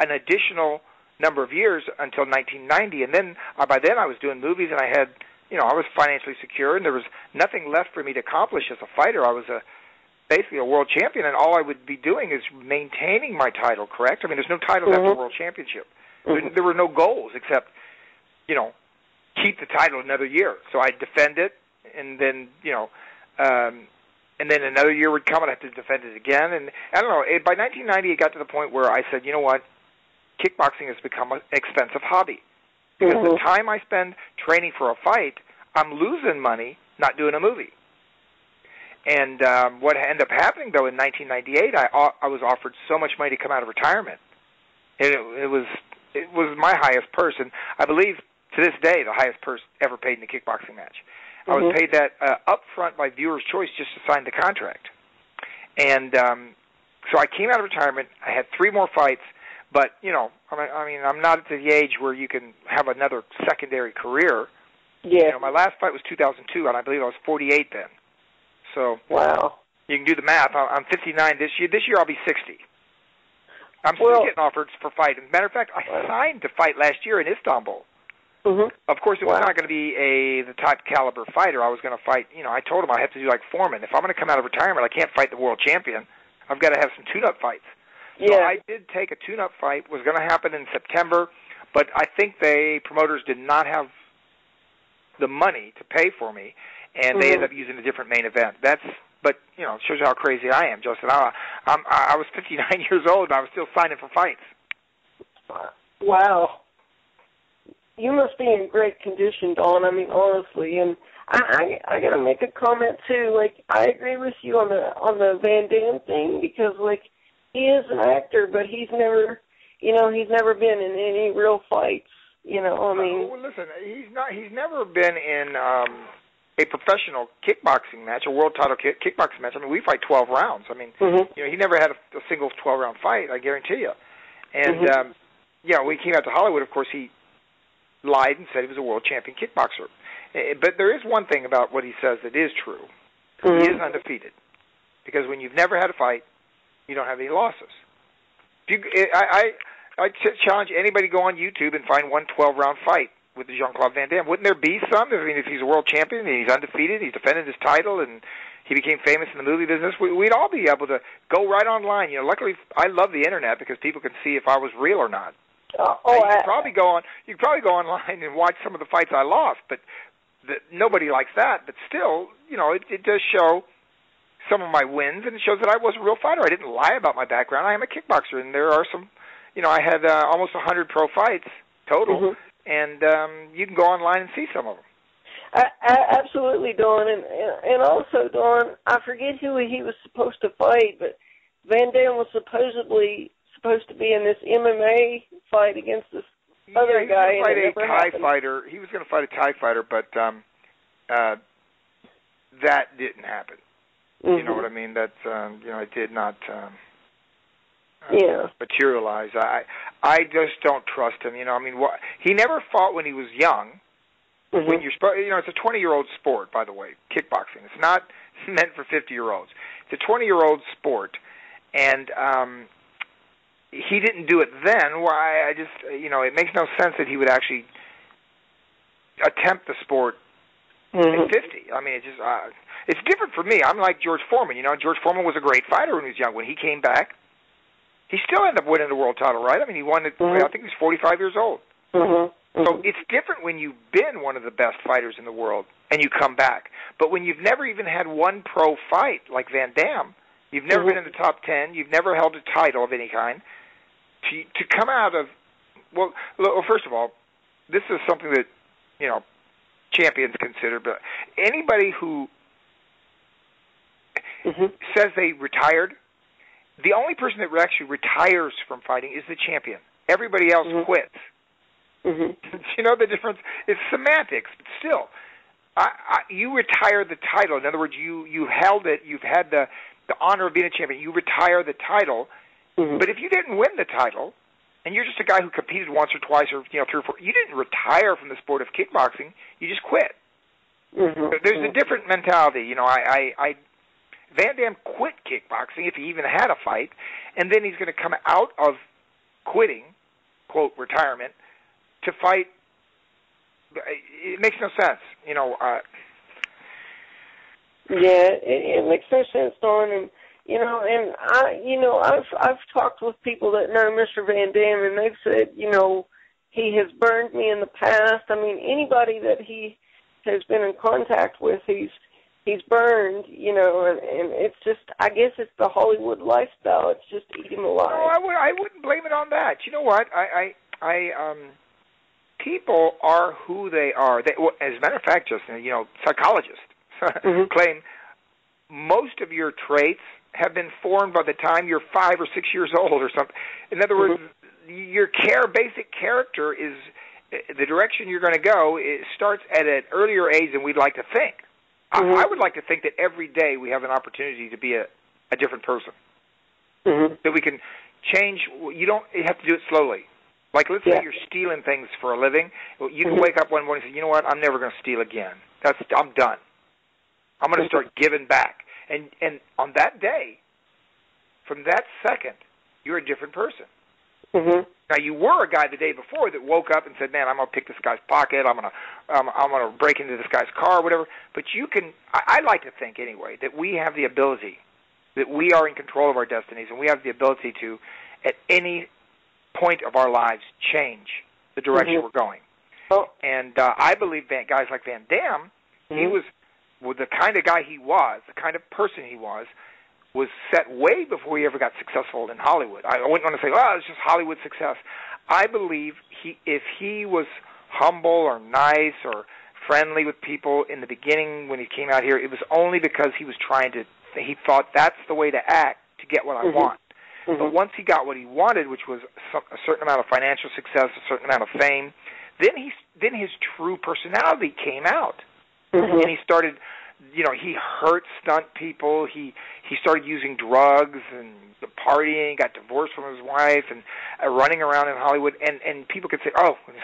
an additional number of years until 1990, and then by then I was doing movies, and I had, you know, I was financially secure, and there was nothing left for me to accomplish as a fighter. I was basically a world champion, and all I would be doing is maintaining my title, correct? I mean, there's no title after world championship. There were no goals except, you know, keep the title another year. So I'd defend it, and then, you know, and then another year would come, and I'd have to defend it again. And I don't know, by 1990, it got to the point where I said, you know what, kickboxing has become an expensive hobby. Because the time I spend training for a fight, I'm losing money not doing a movie. And what ended up happening, though, in 1998, I was offered so much money to come out of retirement. And it was my highest purse, and I believe to this day the highest purse ever paid in a kickboxing match. I was paid that up front by viewer's choice just to sign the contract. And so I came out of retirement. I had 3 more fights, but, you know, I mean, I'm not at the age where you can have another secondary career. Yeah. You know, my last fight was 2002, and I believe I was 48 then. So wow, you can do the math. I'm 59 this year. This year I'll be 60. I'm still getting offers for fight. As a matter of fact, I signed to fight last year in Istanbul. Of course, it was not going to be the type caliber fighter. I was going to fight, you know, I told him I have to do like Foreman. If I'm going to come out of retirement, I can't fight the world champion. I've got to have some tune-up fights. So I did take a tune-up fight. It was going to happen in September, but I think promoters did not have the money to pay for me, and they ended up using a different main event. But, you know, it shows you how crazy I am, Justin. I was 59 years old, and I was still signing for fights. Wow. You must be in great condition, Don. I mean, honestly, and I gotta make a comment too. Like, I agree with you on the Van Damme thing, because like, he is an actor, but he's never been in any real fights. You know, I mean. Well, listen, he's never been in a professional kickboxing match, a world title kickboxing match. I mean, we fight 12 rounds. I mean, you know, he never had a single 12-round fight. I guarantee you. And when he came out to Hollywood, of course, he lied and said he was a world champion kickboxer. But there is one thing about what he says that is true. He is undefeated. Because when you've never had a fight, you don't have any losses. I challenge anybody to go on YouTube and find one 12-round fight with Jean-Claude Van Damme. Wouldn't there be some? I mean, if he's a world champion and he's undefeated, he's defended his title, and he became famous in the movie business, we'd all be able to go right online. You know, luckily, I love the internet because people can see if I was real or not. You could probably go online and watch some of the fights I lost, but nobody likes that, but still, it does show some of my wins, and it shows that I was a real fighter. I didn't lie about my background. I am a kickboxer, and there are some, I had almost 100 pro fights total, and you can go online and see some of them. Absolutely, Don, and also, Don, I forget who he was supposed to fight, but Van Dam was supposedly supposed to be in this MMA fight against this other guy. He was going to fight a Thai fighter. He was going to fight a Thai fighter, but that didn't happen. You know what I mean? That's it did not materialize. I just don't trust him. He never fought when he was young. When you're, it's a 20-year-old sport, by the way, kickboxing. It's not meant for 50-year-olds. It's a 20-year-old sport, and he didn't do it then. Why? It makes no sense that he would actually attempt the sport at 50. It's different for me. I'm like George Foreman. George Foreman was a great fighter when he was young. When he came back, he still ended up winning the world title, right? He won it, I think he was 45 years old. So it's different when you've been one of the best fighters in the world and you come back. But when you've never even had one pro fight like Van Dam, you've never been in the top 10, you've never held a title of any kind, to come out of, well, first of all, this is something that, champions consider, but anybody who says they retired, the only person that actually retires from fighting is the champion. Everybody else quits. You know the difference? It's semantics, but still, you retire the title. In other words, you held it. You've had the honor of being a champion. You retire the title. But if you didn't win the title, and you're just a guy who competed once or twice or 3 or 4, you didn't retire from the sport of kickboxing. You just quit. There's a different mentality. Van Dam quit kickboxing if he even had a fight, and then he's going to come out of quitting, quote, retirement, to fight. It makes no sense, it makes no sense, Don. And I've talked with people that know Mr. Van Dam, and they've said, he has burned me in the past. Anybody that he has been in contact with, he's burned, and it's just, I guess it's the Hollywood lifestyle. It's just eat him alive. No, I wouldn't blame it on that. You know what? People are who they are. As a matter of fact, Justin, psychologists claim most of your traits have been formed by the time you're 5 or 6 years old or something. In other words, your basic character is the direction you're going to go. It starts at an earlier age than we'd like to think. I would like to think that every day we have an opportunity to be a different person. That we can change. You have to do it slowly. Like, let's say you're stealing things for a living. You can wake up one morning and say, you know what, I'm never going to steal again. I'm done. I'm going to start giving back. And on that day, from that second, you're a different person. Now, you were a guy the day before that woke up and said, man, I'm going to pick this guy's pocket. I'm going to break into this guy's car, whatever. But you can, I like to think anyway, that we have the ability, that we are in control of our destinies, and we have the ability to, at any point of our lives, change the direction we're going. And I believe guys like Van Dam, he was the kind of guy he was, the kind of person he was set way before he ever got successful in Hollywood. I wouldn't want to say, it's just Hollywood success. I believe if he was humble or nice or friendly with people in the beginning when he came out here, it was only because he he thought that's the way to act to get what I want. But once he got what he wanted, which was a certain amount of financial success, a certain amount of fame, then his true personality came out. And he started, he hurt stunt people. He started using drugs and partying, got divorced from his wife, and running around in Hollywood. And people could say,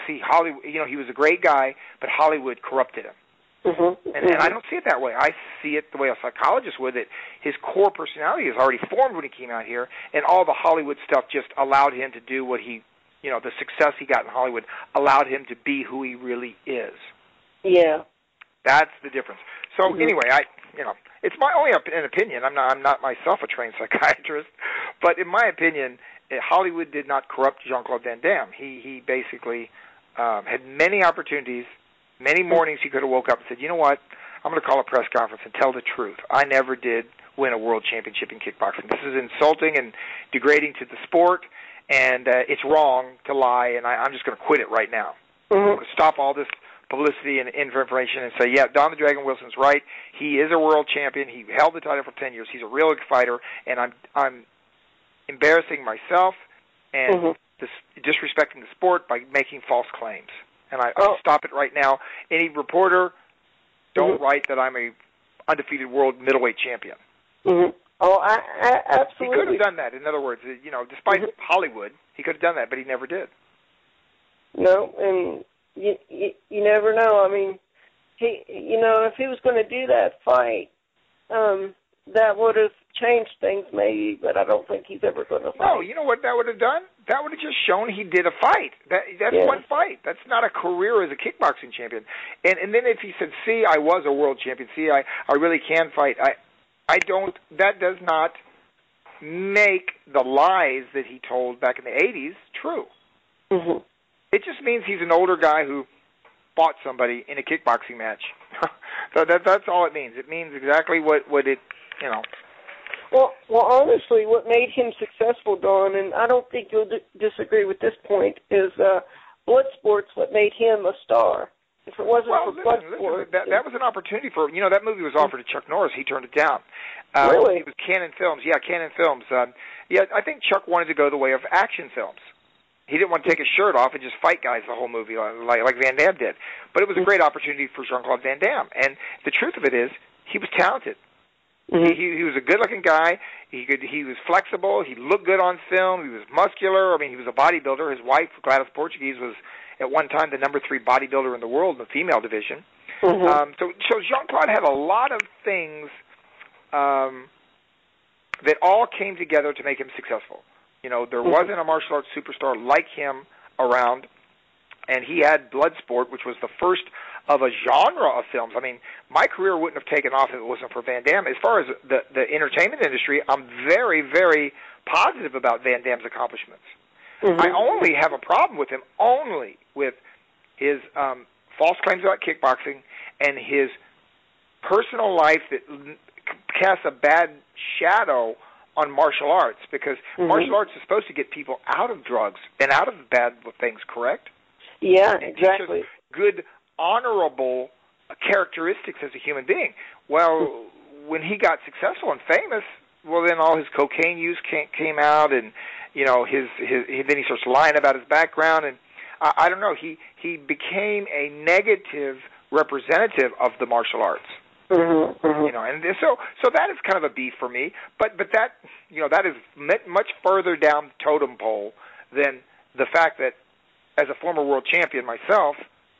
see, Hollywood, he was a great guy, but Hollywood corrupted him. And I don't see it that way. I see it the way a psychologist would, that his core personality is already formed when he came out here, and all the Hollywood stuff just allowed him to do what the success he got in Hollywood allowed him to be who he really is. Yeah. That's the difference. So anyway, it's my only an opinion. I'm not myself a trained psychiatrist, but in my opinion, Hollywood did not corrupt Jean-Claude Van Damme. He basically had many opportunities Many mornings he could have woke up and said, you know what, I'm going to call a press conference and tell the truth. I never did win a world championship in kickboxing. This is insulting and degrading to the sport, and it's wrong to lie, and I'm just going to quit it right now. I'm going to stop all this publicity and information and say, yeah, Don the Dragon Wilson's right. He is a world champion. He held the title for 10 years. He's a real fighter, and I'm embarrassing myself and disrespecting the sport by making false claims. And I'll stop it right now. Any reporter, don't write that I'm a undefeated world middleweight champion. Oh, I absolutely. He could have done that. In other words, you know, despite Hollywood, he could have done that, but he never did. No, and you never know. I mean, if he was going to do that fight, that would have changed things maybe, but I don't think he's ever going to fight. No, you know what that would have done? That would have just shown he did a fight. That's one fight. That's not a career as a kickboxing champion. And then if he said, see, I was a world champion, see, I really can fight, that does not make the lies that he told back in the 80s true. It just means he's an older guy who fought somebody in a kickboxing match. That's all it means. It means exactly what it, you know. Well, honestly, what made him successful, Don, and I don't think you'll disagree with this point, is Bloodsport's what made him a star. If it wasn't for Bloodsport... That was an opportunity for... You know, that movie was offered to Chuck Norris. He turned it down. Really? It was Cannon Films. Yeah, Cannon Films. I think Chuck wanted to go the way of action films. He didn't want to take his shirt off and just fight guys the whole movie like Van Damme did. But it was a great opportunity for Jean-Claude Van Damme. And the truth of it is, he was talented. He was a good-looking guy. He was flexible. He looked good on film. He was muscular. I mean, he was a bodybuilder. His wife, Gladys Portuguese, was at one time the number 3 bodybuilder in the world in the female division. So Jean-Claude had a lot of things that all came together to make him successful. You know, there wasn't a martial arts superstar like him around, and he had Bloodsport, which was the first of a genre of films. I mean, my career wouldn't have taken off if it wasn't for Van Damme. As far as the entertainment industry, I'm very, very positive about Van Damme's accomplishments. I only have a problem with him only with his false claims about kickboxing and his personal life that casts a bad shadow on martial arts, because martial arts is supposed to get people out of drugs and out of bad things, correct? Yeah, exactly. Good, honorable characteristics as a human being. Well, when he got successful and famous, well, then all his cocaine use came out, and you know, then he starts lying about his background, and I don't know. He became a negative representative of the martial arts. You know, and so that is kind of a beef for me. But that, you know, that is much further down the totem pole than the fact that, as a former world champion myself,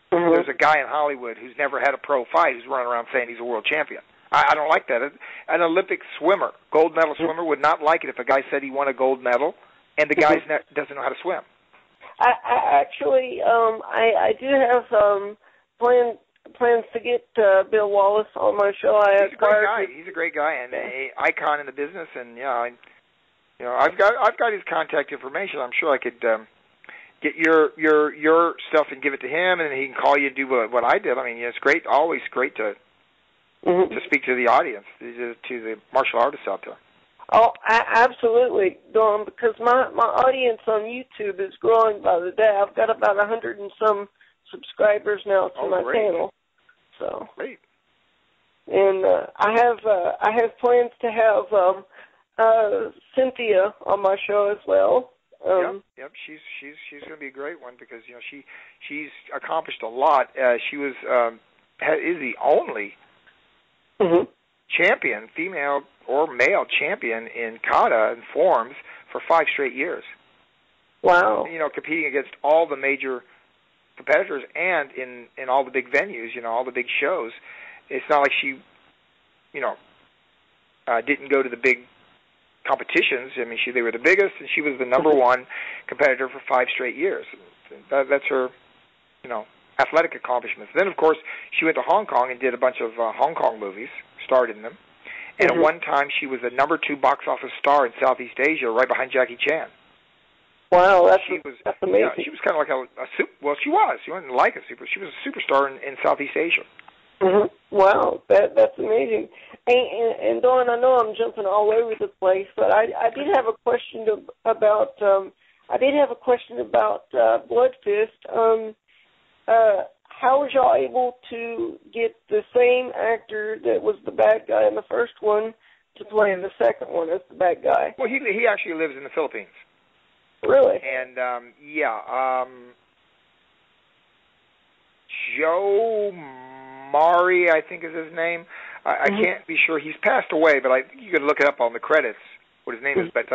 there's a guy in Hollywood who's never had a pro fight who's running around saying he's a world champion. I don't like that. An Olympic swimmer, gold medal swimmer, would not like it if a guy said he won a gold medal and the guy doesn't know how to swim. I actually, I do have plans to get Bill Wallace on my show. He's a great guy. He's a great guy and an icon in the business. And I've got his contact information. I'm sure I could get your stuff and give it to him, and he can call you and do what I did. I mean, it's great. Always great to speak to the audience, to the martial artists out there. Oh, absolutely, Dawn. Because my audience on YouTube is growing by the day. I've got about 100 and some subscribers now to my channel. So great. And I have plans to have Cynthia on my show as well. Yep. She's going to be a great one because she's accomplished a lot. She was is the only champion, female or male champion in kata and forms for 5 straight years. Wow. You know, competing against all the major competitors and in all the big venues, all the big shows. It's not like she, didn't go to the big competitions. I mean, they were the biggest, and she was the number one competitor for 5 straight years. That's her, athletic accomplishments. Then, of course, she went to Hong Kong and did a bunch of Hong Kong movies, starred in them. And at one time, she was the number 2 box office star in Southeast Asia, right behind Jackie Chan. Wow, that's amazing. Yeah, she was kind of like a super. Well, she was. She wasn't like a super. She was a superstar in Southeast Asia. Mm-hmm. Wow, that's amazing. And Dawn, I know I'm jumping all over the place, but I did have a question about Blood Fist. How was y'all able to get the same actor that was the bad guy in the first one to play in the second one as the bad guy? Well, he actually lives in the Philippines. Really? And Joe Mari, I think is his name. I can't be sure. He's passed away, but I think you could look it up on the credits what his name is. But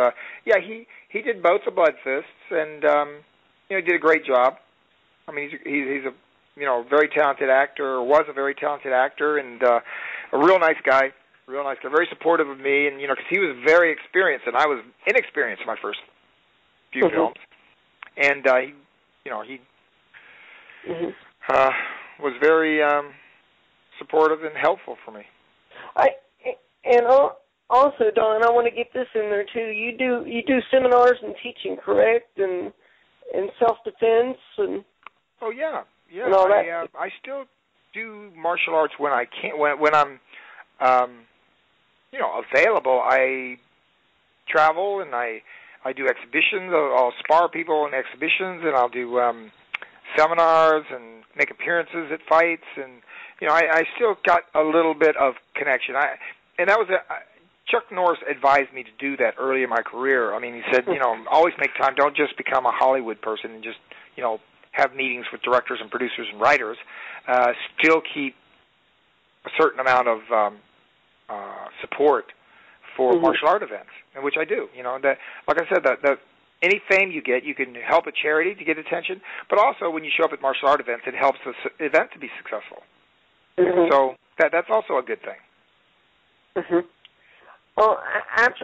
he did both the Blood Fists, and he did a great job. I mean, he's a very talented actor, or was a very talented actor, and a real nice guy, very supportive of me, and because he was very experienced and I was inexperienced in my first few films, and he was very supportive and helpful for me. Also, Don, I want to get this in there too. You do seminars and teaching, correct? And self-defense and and all that. I still do martial arts when I can, when I'm available. I travel and I do exhibitions. I'll spar people in exhibitions, and I'll do seminars and make appearances at fights, and I still got a little bit of connection. And that was Chuck Norris advised me to do that early in my career. I mean, he said, always make time. Don't just become a Hollywood person and just have meetings with directors and producers and writers. Still keep a certain amount of support for martial art events, and which I do. That, like I said, that any fame you get, you can help a charity to get attention, but also when you show up at martial art events, it helps the event to be successful. So that's also a good thing. Oh,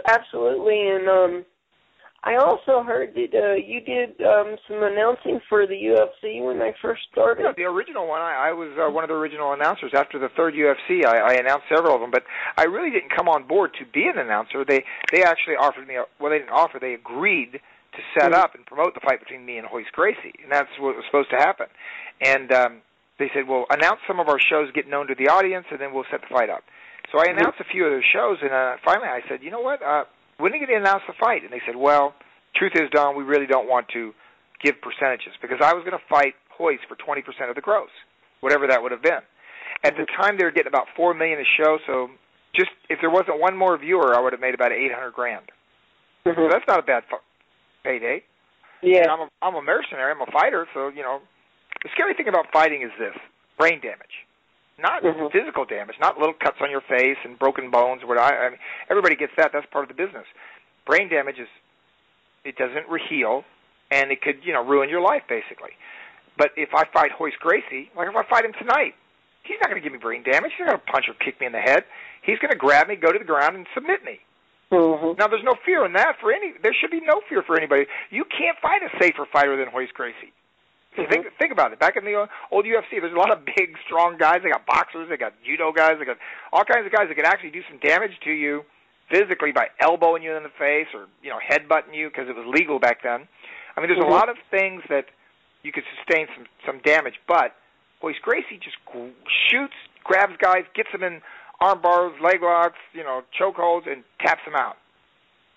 absolutely. And I also heard that you did some announcing for the UFC when they first started. Yeah, the original one. I was one of the original announcers. After the third UFC, I announced several of them, but I really didn't come on board to be an announcer. They actually offered me, they didn't offer, they agreed to set up and promote the fight between me and Royce Gracie, and that's what was supposed to happen. And they said, well, announce some of our shows, get known to the audience, and then we'll set the fight up. So I announced a few of those shows, and finally I said, you know what, when are you going to announce the fight? And they said, well, truth is, Don, we really don't want to give percentages, because I was going to fight Royce for 20% of the gross, whatever that would have been. At the time, they were getting about $4 million a show, so just if there wasn't one more viewer, I would have made about $800,000. So that's not a bad payday. Yeah. And I'm a mercenary. I'm a fighter, so, the scary thing about fighting is this, brain damage. Not physical damage, not little cuts on your face and broken bones. I mean, everybody gets that. That's part of the business. Brain damage it doesn't heal, and it could, ruin your life, basically. But if I fight Royce Gracie, like if I fight him tonight, he's not going to give me brain damage. He's not going to punch or kick me in the head. He's going to grab me, go to the ground, and submit me. Now, there's no fear in that there should be no fear for anybody. You can't fight a safer fighter than Royce Gracie. Think about it. Back in the old UFC, there's a lot of big, strong guys. They got boxers, they got judo guys, they got all kinds of guys that could actually do some damage to you physically by elbowing you in the face or, headbutting you, because it was legal back then. I mean, there's a lot of things that you could sustain some damage, but Royce Gracie just shoots, grabs guys, gets them in arm bars, leg locks, chokeholds, and taps them out.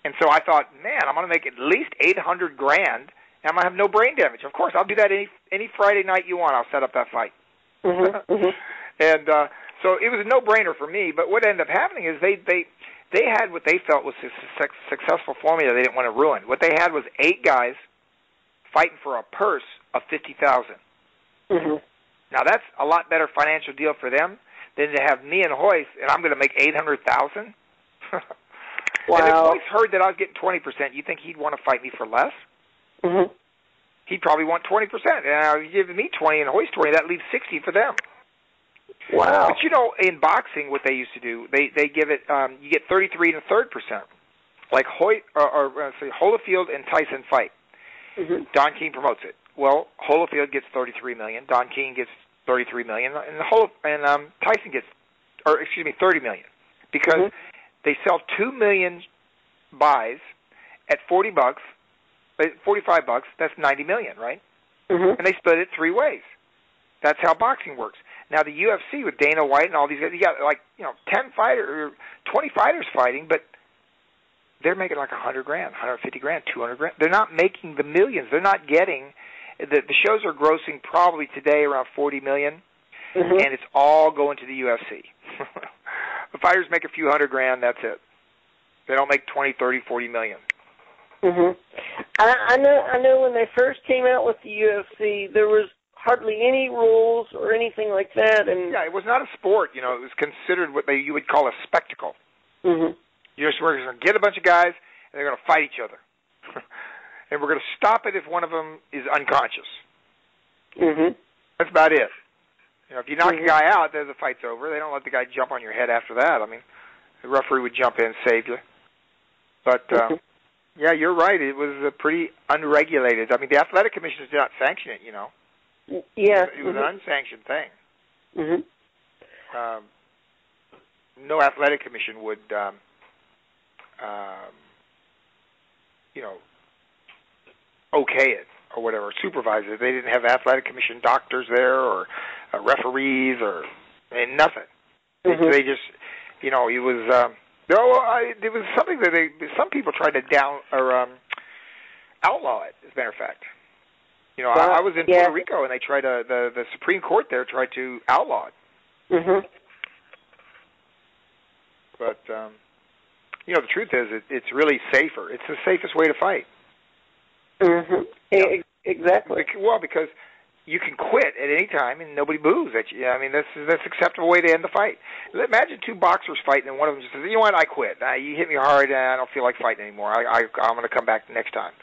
And so I thought, man, I'm going to make at least $800,000. I'm going to have no brain damage. Of course, I'll do that any Friday night you want. I'll set up that fight. And so it was a no-brainer for me. But what ended up happening is they had what they felt was a successful formula they didn't want to ruin. What they had was 8 guys fighting for a purse of $50,000. Now, that's a lot better financial deal for them than to have me and Royce, and I'm going to make $800,000. Wow. And if Royce heard that I was getting 20%, you think he'd want to fight me for less? He'd probably want 20%. And you give me 20 and Royce 20, that leaves 60 for them. Wow. But in boxing, what they used to do, they give it, you get 33 1/3%. Like Holyfield and Tyson fight. Don King promotes it. Well, Holyfield gets $33 million, Don King gets $33 million, and Tyson gets, $30 million, because they sell 2 million buys at $40. $45. That's $90 million, right? Mm-hmm. And they split it 3 ways. That's how boxing works. Now the UFC with Dana White and all these guys, you got 10 fighters or 20 fighters fighting, but they're making like $100,000, $150,000, $200,000. They're not making the millions. They're not getting. The shows are grossing probably today around $40 million, and it's all going to the UFC. The fighters make a few $100,000. That's it. They don't make 20, 30, 40 million. Mm-hmm. I know when they first came out with the UFC, there was hardly any rules or anything like that, and yeah, it was not a sport. It was considered what you would call a spectacle. Mm-hmm. You're just going to get a bunch of guys, and they're going to fight each other, and we're going to stop it if one of them is unconscious. Mm-hmm. That's about it. If you knock a guy out, then the fight's over. They don't let the guy jump on your head after that. I mean, the referee would jump in and save you. But yeah, you're right. It was pretty unregulated. I mean, the Athletic Commission did not sanction it. Yeah, it was an unsanctioned thing. Mm-hmm. No Athletic Commission would, okay it or whatever, supervise it. They didn't have Athletic Commission doctors there or referees and nothing. Mm-hmm. They just, it was. It was something that some people tried to outlaw it. As a matter of fact. I was in Puerto Rico, and they tried the Supreme Court there tried to outlaw it. Mm-hmm. But the truth is, it's really safer. It's the safest way to fight. Mm-hmm. Exactly. Well, because you can quit at any time, and nobody boos at you. I mean, that's an acceptable way to end the fight. Imagine 2 boxers fighting, and one of them just says, "You know what? I quit. You hit me hard, and I don't feel like fighting anymore. I'm going to come back the next time."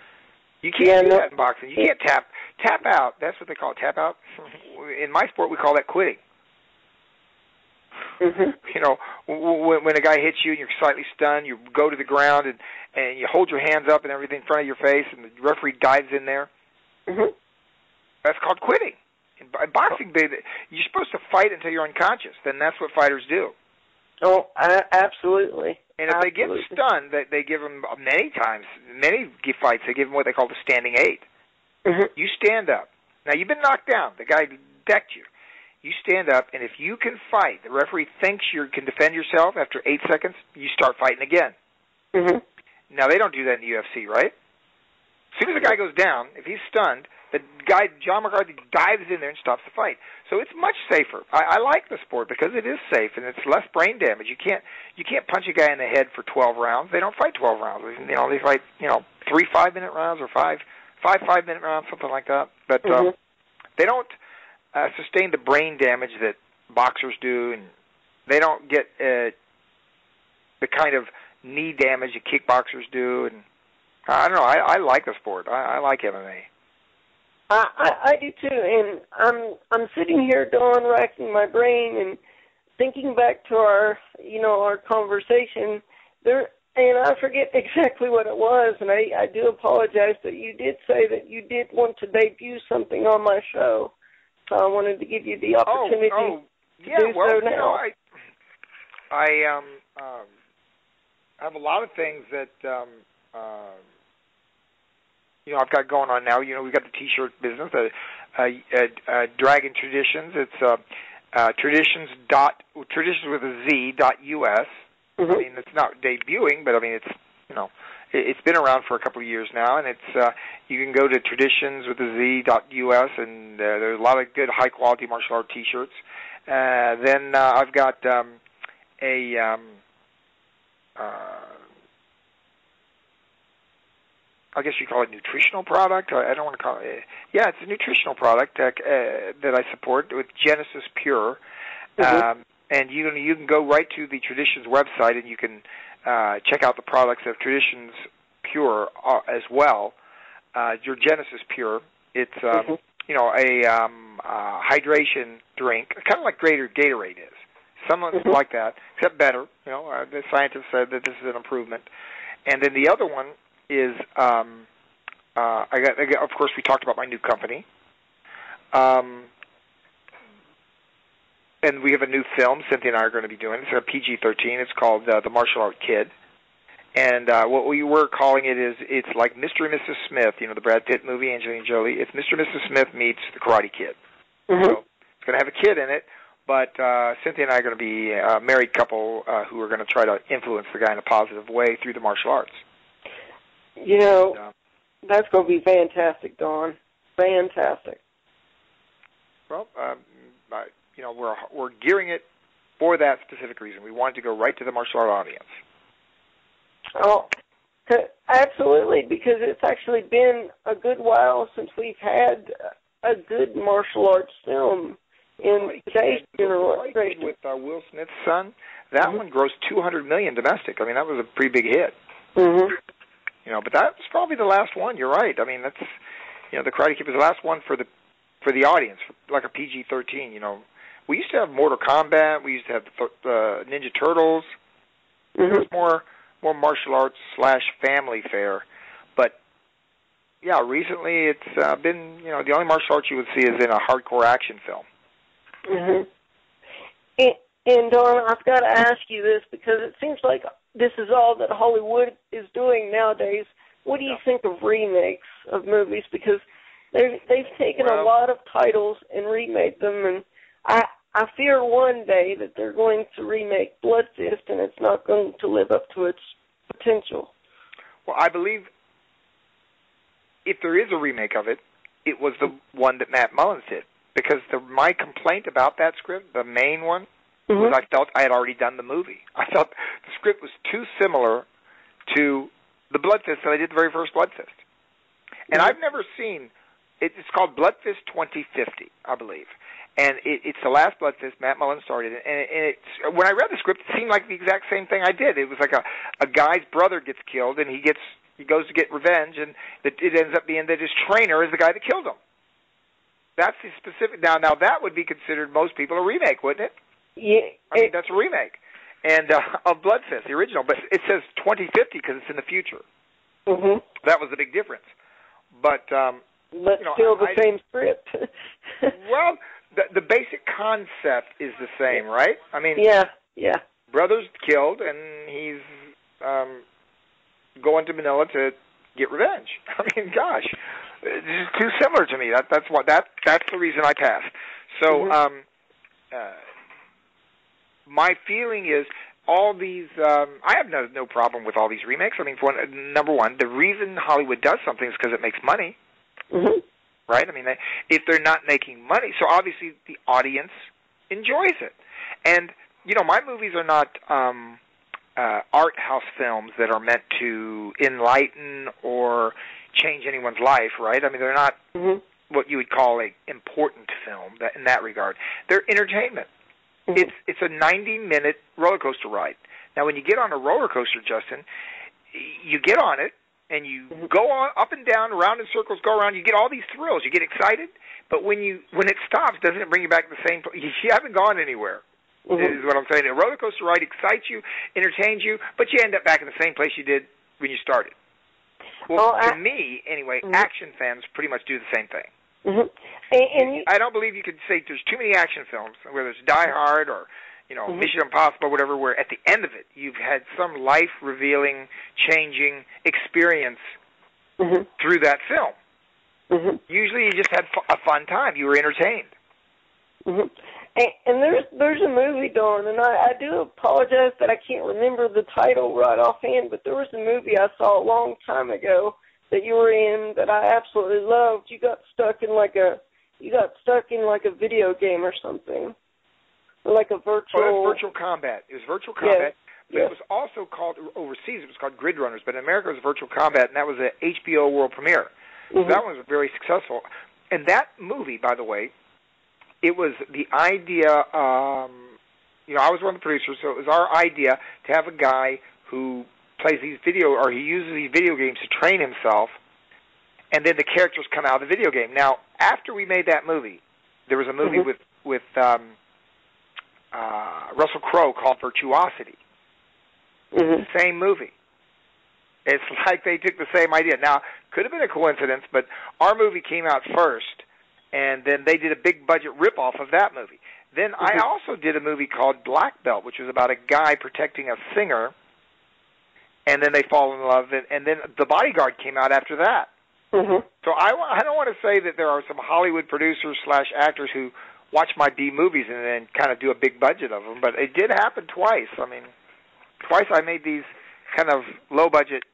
You can't do that in boxing. You can't tap out. That's what they call it, tap out. In my sport, we call that quitting. Mm-hmm. When a guy hits you and you're slightly stunned, you go to the ground and you hold your hands up and everything in front of your face, and the referee dives in there. Mm-hmm. That's called quitting. In boxing, you're supposed to fight until you're unconscious. Then that's what fighters do. Oh, absolutely. And if they get stunned, they give them many fights, they give them what they call the standing 8. Mm-hmm. You stand up. Now, you've been knocked down. The guy decked you. You stand up, and if you can fight, the referee thinks you can defend yourself after 8 seconds, you start fighting again. Mm-hmm. Now, they don't do that in the UFC, right? As soon as the guy goes down, if he's stunned, the guy, John McCarthy, dives in there and stops the fight. So it's much safer. I like the sport because it is safe and it's less brain damage. You can't punch a guy in the head for 12 rounds. They don't fight 12 rounds. They fight 3 5-minute rounds or five 5-minute rounds, something like that. But they don't sustain the brain damage that boxers do, and they don't get the kind of knee damage that kickboxers do. And I don't know. I like the sport. I like MMA. I do too, and I'm sitting here, Dawn, racking my brain and thinking back to our conversation there, and I forget exactly what it was, and I do apologize, but you did say that you did want to debut something on my show, so I wanted to give you the opportunity to do so now. I have a lot of things that. I've got going on now. We've got the T-shirt business, Dragon Traditions. It's traditions with a Z.us. Mm-hmm. I mean, it's not debuting, but I mean, it's been around for a couple of years now, and it's you can go to traditionswithaZ.us, and there's a lot of good, high-quality martial art T-shirts. Then I've got I guess you call it nutritional product. I don't want to call it. Yeah, it's a nutritional product that I support with Genesis Pure. Mm-hmm. And you can go right to the Traditions website and you can check out the products of Traditions Pure as well. Your Genesis Pure. It's a hydration drink, kind of like Gatorade is. Something like that, except better. The scientists said that this is an improvement. And then the other one is, of course, we talked about my new company. And we have a new film Cynthia and I are going to be doing. It's a PG-13. It's called The Martial Art Kid. And what we were calling it is, it's like Mr. and Mrs. Smith, you know, the Brad Pitt movie, Angelina Jolie. It's Mr. and Mrs. Smith meets the Karate Kid. Mm-hmm. So it's going to have a kid in it, but Cynthia and I are going to be a married couple who are going to try to influence the guy in a positive way through the martial arts. You know, that's going to be fantastic, Don. Fantastic. Well, you know, we're gearing it for that specific reason. We wanted to go right to the martial art audience. Oh, absolutely, because it's actually been a good while since we've had a good martial arts film in today's generation. With Will Smith's son, that one grossed $200 million domestic. I mean, that was a pretty big hit. Mm-hmm. You know, but that was probably the last one. You're right. I mean, that's, you know, the Karate Kid was the last one for the audience, like a PG-13. You know, we used to have Mortal Kombat. We used to have the Ninja Turtles. Mm-hmm. It was more martial arts / family fare. But, yeah, recently it's been, you know, the only martial arts you would see is in a hardcore action film. Mm-hmm. And Don, I've got to ask you this, because it seems like this is all that Hollywood is doing nowadays. What do you think of remakes of movies? Because they've taken a lot of titles and remade them, and I fear one day that they're going to remake Blood Fist, and it's not going to live up to its potential. Well, I believe if there is a remake of it, it was the one that Matt Mullins did. Because my complaint about that script, the main one, was I felt I had already done the movie. I felt the script was too similar to the Blood Fist that I did the very first Blood Fist. And I've never seen, it's called Blood Fist 2050, I believe. And it's the last Blood Fist. Matt Mullins started it. And when I read the script, it seemed like the exact same thing I did. It was like a guy's brother gets killed, and he goes to get revenge, and it ends up being that his trainer is the guy that killed him. That's the specific. Now that would be considered, most people, a remake, wouldn't it? Yeah. I mean, that's a remake. And of Blood Fist, the original. But it says 2050 because it's in the future. Mm-hmm. That was the big difference. But you know, still the same script. Well, the basic concept is the same, right? I mean, yeah. Brother's killed, and he's going to Manila to get revenge. I mean, gosh, it's too similar to me. That's the reason I passed. So, my feeling is all these. I have no problem with all these remakes. I mean, number one, the reason Hollywood does something is because it makes money. Mm-hmm. Right? I mean, if they're not making money, so obviously the audience enjoys it. And, you know, my movies are not art house films that are meant to enlighten or change anyone's life, right? I mean, they're not what you would call an important film in that regard. They're entertainment. Mm-hmm. It's a 90-minute roller coaster ride. Now, when you get on a roller coaster, Justin, you get on it, and you go on up and down, around in circles, go around. You get all these thrills. You get excited, but when it stops, doesn't it bring you back to the same place? You haven't gone anywhere. Is what I'm saying. A roller coaster ride excites you, entertains you, but you end up back in the same place you did when you started. Well, to me, anyway, action fans pretty much do the same thing. And I don't believe you could say there's too many action films, whether it's Die Hard or, you know, Mission Impossible, whatever, where at the end of it you've had some life-revealing, changing experience through that film. Usually you just had a fun time. You were entertained. And there's a movie, Dawn, and I do apologize that I can't remember the title right offhand, but there was a movie I saw a long time ago that you were in that I absolutely loved. You got stuck in like a video game or something. Like a virtual... Oh, that's Virtual Combat. It was Virtual Combat. But it was also called, overseas, it was called Grid Runners, but in America it was Virtual Combat, and that was an HBO world premiere. So that one was very successful. And that movie, by the way, it was the idea, you know, I was one of the producers, so it was our idea to have a guy who plays he uses these video games to train himself, and then the characters come out of the video game. Now, after we made that movie, there was a movie with Russell Crowe called Virtuosity. Same movie. It's like they took the same idea. Now, could have been a coincidence, but our movie came out first, and then they did a big budget ripoff of that movie. Then I also did a movie called Black Belt, which was about a guy protecting a singer, and then they fall in love, and then The Bodyguard came out after that. Mm-hmm. So I don't want to say that there are some Hollywood producers / actors who watch my B movies and then kind of do a big budget of them, but it did happen twice. I mean, twice I made these kind of low-budget,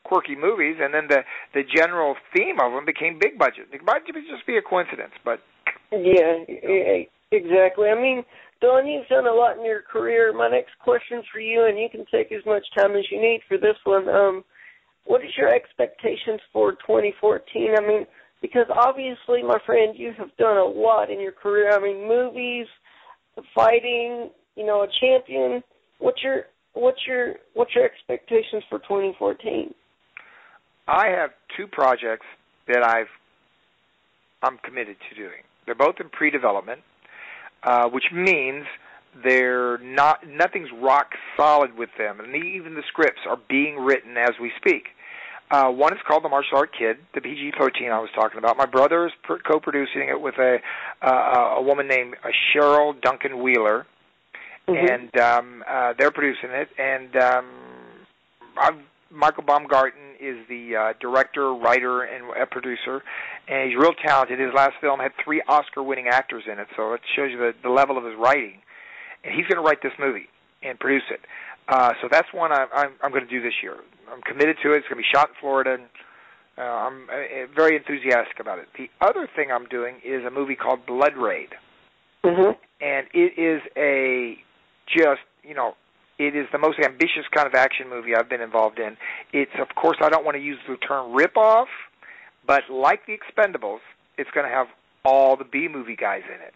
quirky movies, and then the general theme of them became big budget. It might just be a coincidence, but... Yeah, exactly. I mean, Don, you've done a lot in your career. My next question's for you, and you can take as much time as you need for this one. What is your expectations for 2014? I mean, because obviously, my friend, you have done a lot in your career. I mean, movies, fighting, a champion. What's your expectations for 2014? I have 2 projects that I'm committed to doing. They're both in pre-development, which means nothing's rock solid with them, and even the scripts are being written as we speak. One is called The Martial Art Kid, the PG-13 I was talking about. My brother is co-producing it with a woman named Cheryl Duncan Wheeler, and they're producing it. And Michael Baumgarten is the director, writer, and producer, and he's real talented. His last film had 3 Oscar-winning actors in it, so it shows you the level of his writing. And he's going to write this movie and produce it. So that's one I'm going to do this year. I'm committed to it. It's going to be shot in Florida, and I'm very enthusiastic about it. The other thing I'm doing is a movie called Blood Raid. And it is it is the most ambitious kind of action movie I've been involved in. It's, of course, I don't want to use the term rip-off, but like The Expendables, it's going to have all the B-movie guys in it.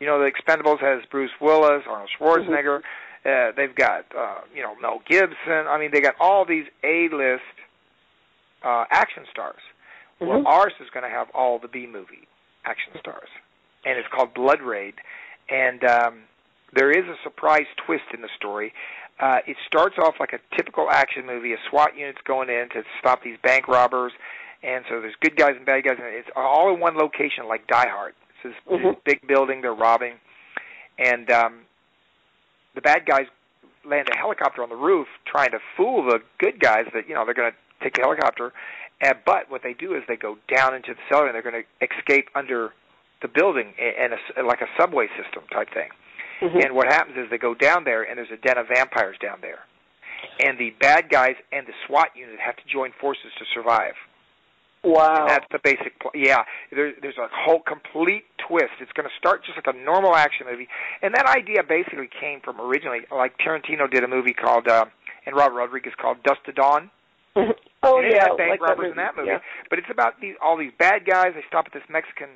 The Expendables has Bruce Willis, Arnold Schwarzenegger. They've got, Mel Gibson. I mean, they got all these A-list action stars. Well, ours is going to have all the B-movie action stars, and it's called Blood Raid. And there is a surprise twist in the story. It starts off like a typical action movie. A SWAT unit's going in to stop these bank robbers, and so there's good guys and bad guys, and it's all in one location like Die Hard. It's this big building they're robbing, and the bad guys land a helicopter on the roof trying to fool the good guys that, they're going to take the helicopter. But what they do is they go down into the cellar, and they're going to escape under the building and like a subway system type thing. And what happens is they go down there, and there's a den of vampires down there. And the bad guys and the SWAT unit have to join forces to survive. Wow. And that's the basic there's a whole complete twist. It's going to start just like a normal action movie. And that idea basically came from originally, like Tarantino did a movie called, and Robert Rodriguez called Dust to Dawn. Oh, and yeah. Had bank robbers in that movie. Yeah. But it's about all these bad guys. They stop at this Mexican...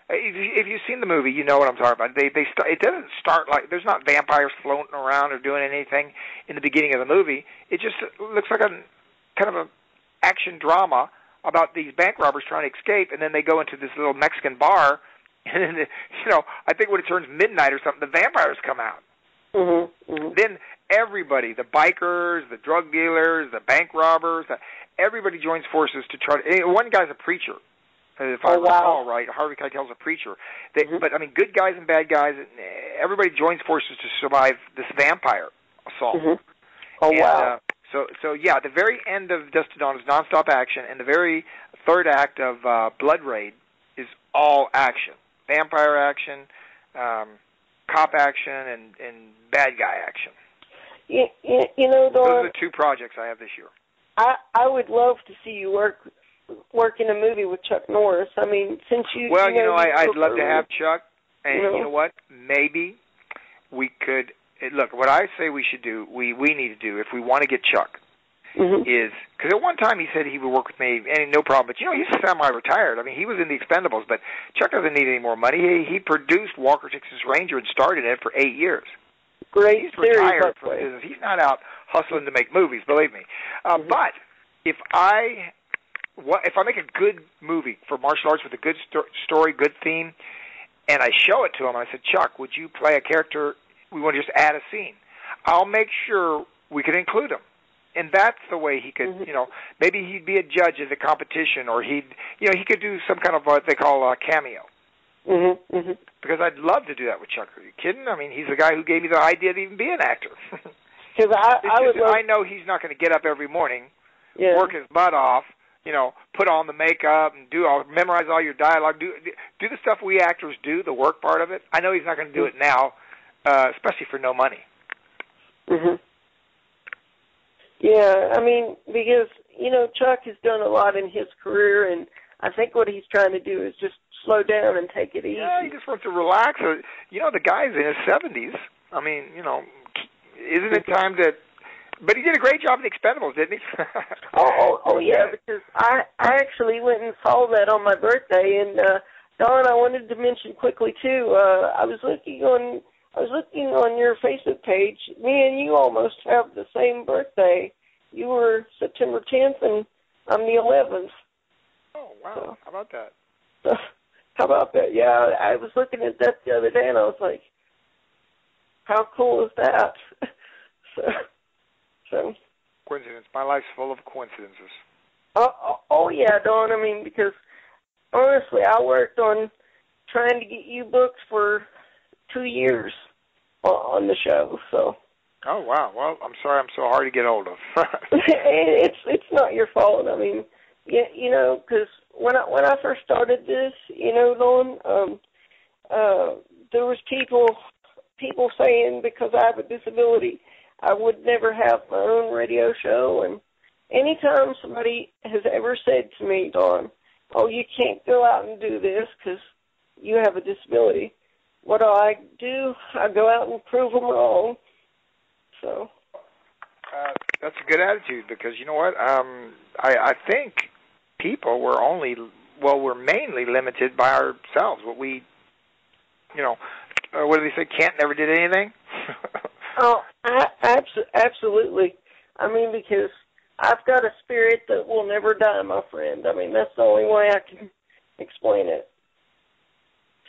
If you've seen the movie, you know what I'm talking about. It doesn't start like... There's not vampires floating around or doing anything in the beginning of the movie. It just looks like a kind of an action drama about these bank robbers trying to escape, and then they go into this little Mexican bar, and then, I think when it turns midnight or something, the vampires come out. Then everybody, the bikers, the drug dealers, the bank robbers, everybody joins forces to try to... One guy's a preacher. If I recall right, Harvey Keitel's a preacher. But, I mean, good guys and bad guys, everybody joins forces to survive this vampire assault. Wow. So yeah, the very end of Dust to Dawn is nonstop action, and the very third act of Blood Raid is all action. Vampire action, cop action, and bad guy action. Don, those are the 2 projects I have this year. I would love to see you work in a movie with Chuck Norris. I mean, since you... Well, I'd love to have Chuck, and you know what? Maybe we could... Look, what I say we should do, we need to do, if we want to get Chuck, is... Because at one time he said he would work with me, and no problem, but, he's semi-retired. I mean, he was in The Expendables, but Chuck doesn't need any more money. He produced Walker, Texas Ranger, and starred in it for 8 years. Great He's series, retired from business. He's not out hustling to make movies, believe me. But if I make a good movie for martial arts with a good story, good theme, and I show it to him, I said, Chuck, would you play a character? We want to just add a scene. I'll make sure we can include him. And that's the way he could, maybe he'd be a judge at a competition, or he could do some kind of what they call a cameo. Because I'd love to do that with Chuck. Are you kidding? I mean, he's the guy who gave me the idea to even be an actor. Because I know he's not going to get up every morning, work his butt off, put on the makeup and memorize all your dialogue, do the stuff we actors do, the work part of it. I know he's not going to do it now, especially for no money. Mhm. Yeah, I mean, because Chuck has done a lot in his career, and I think what he's trying to do is just slow down and take it easy. Yeah, he just wants to relax. The guy's in his 70s. I mean, isn't it time to? But he did a great job in Expendables, didn't he? oh yeah, because I actually went and saw that on my birthday, and Don, I wanted to mention quickly too. I was looking on your Facebook page. Me and you almost have the same birthday. You were September 10th, and I'm the 11th. Oh wow! So, how about that? How about that? Yeah, I was looking at that the other day, and I was like, "How cool is that?" So. Coincidence. My life's full of coincidences. Oh yeah, Don. I mean, because honestly, I worked on trying to get you booked for 2 years on the show. So. Oh wow! Well, I'm sorry, I'm so hard to get hold of. It's not your fault. I mean, because when I first started this, Don, there was people saying because I have a disability, I would never have my own radio show. And anytime somebody has ever said to me, Don, "Oh, you can't go out and do this because you have a disability," what do? I go out and prove them wrong. So. That's a good attitude because you know what? I think people we're mainly limited by ourselves. What we, what do they say? Can't, never did anything. Absolutely. I mean, because I've got a spirit that will never die, my friend. I mean, that's the only way I can explain it.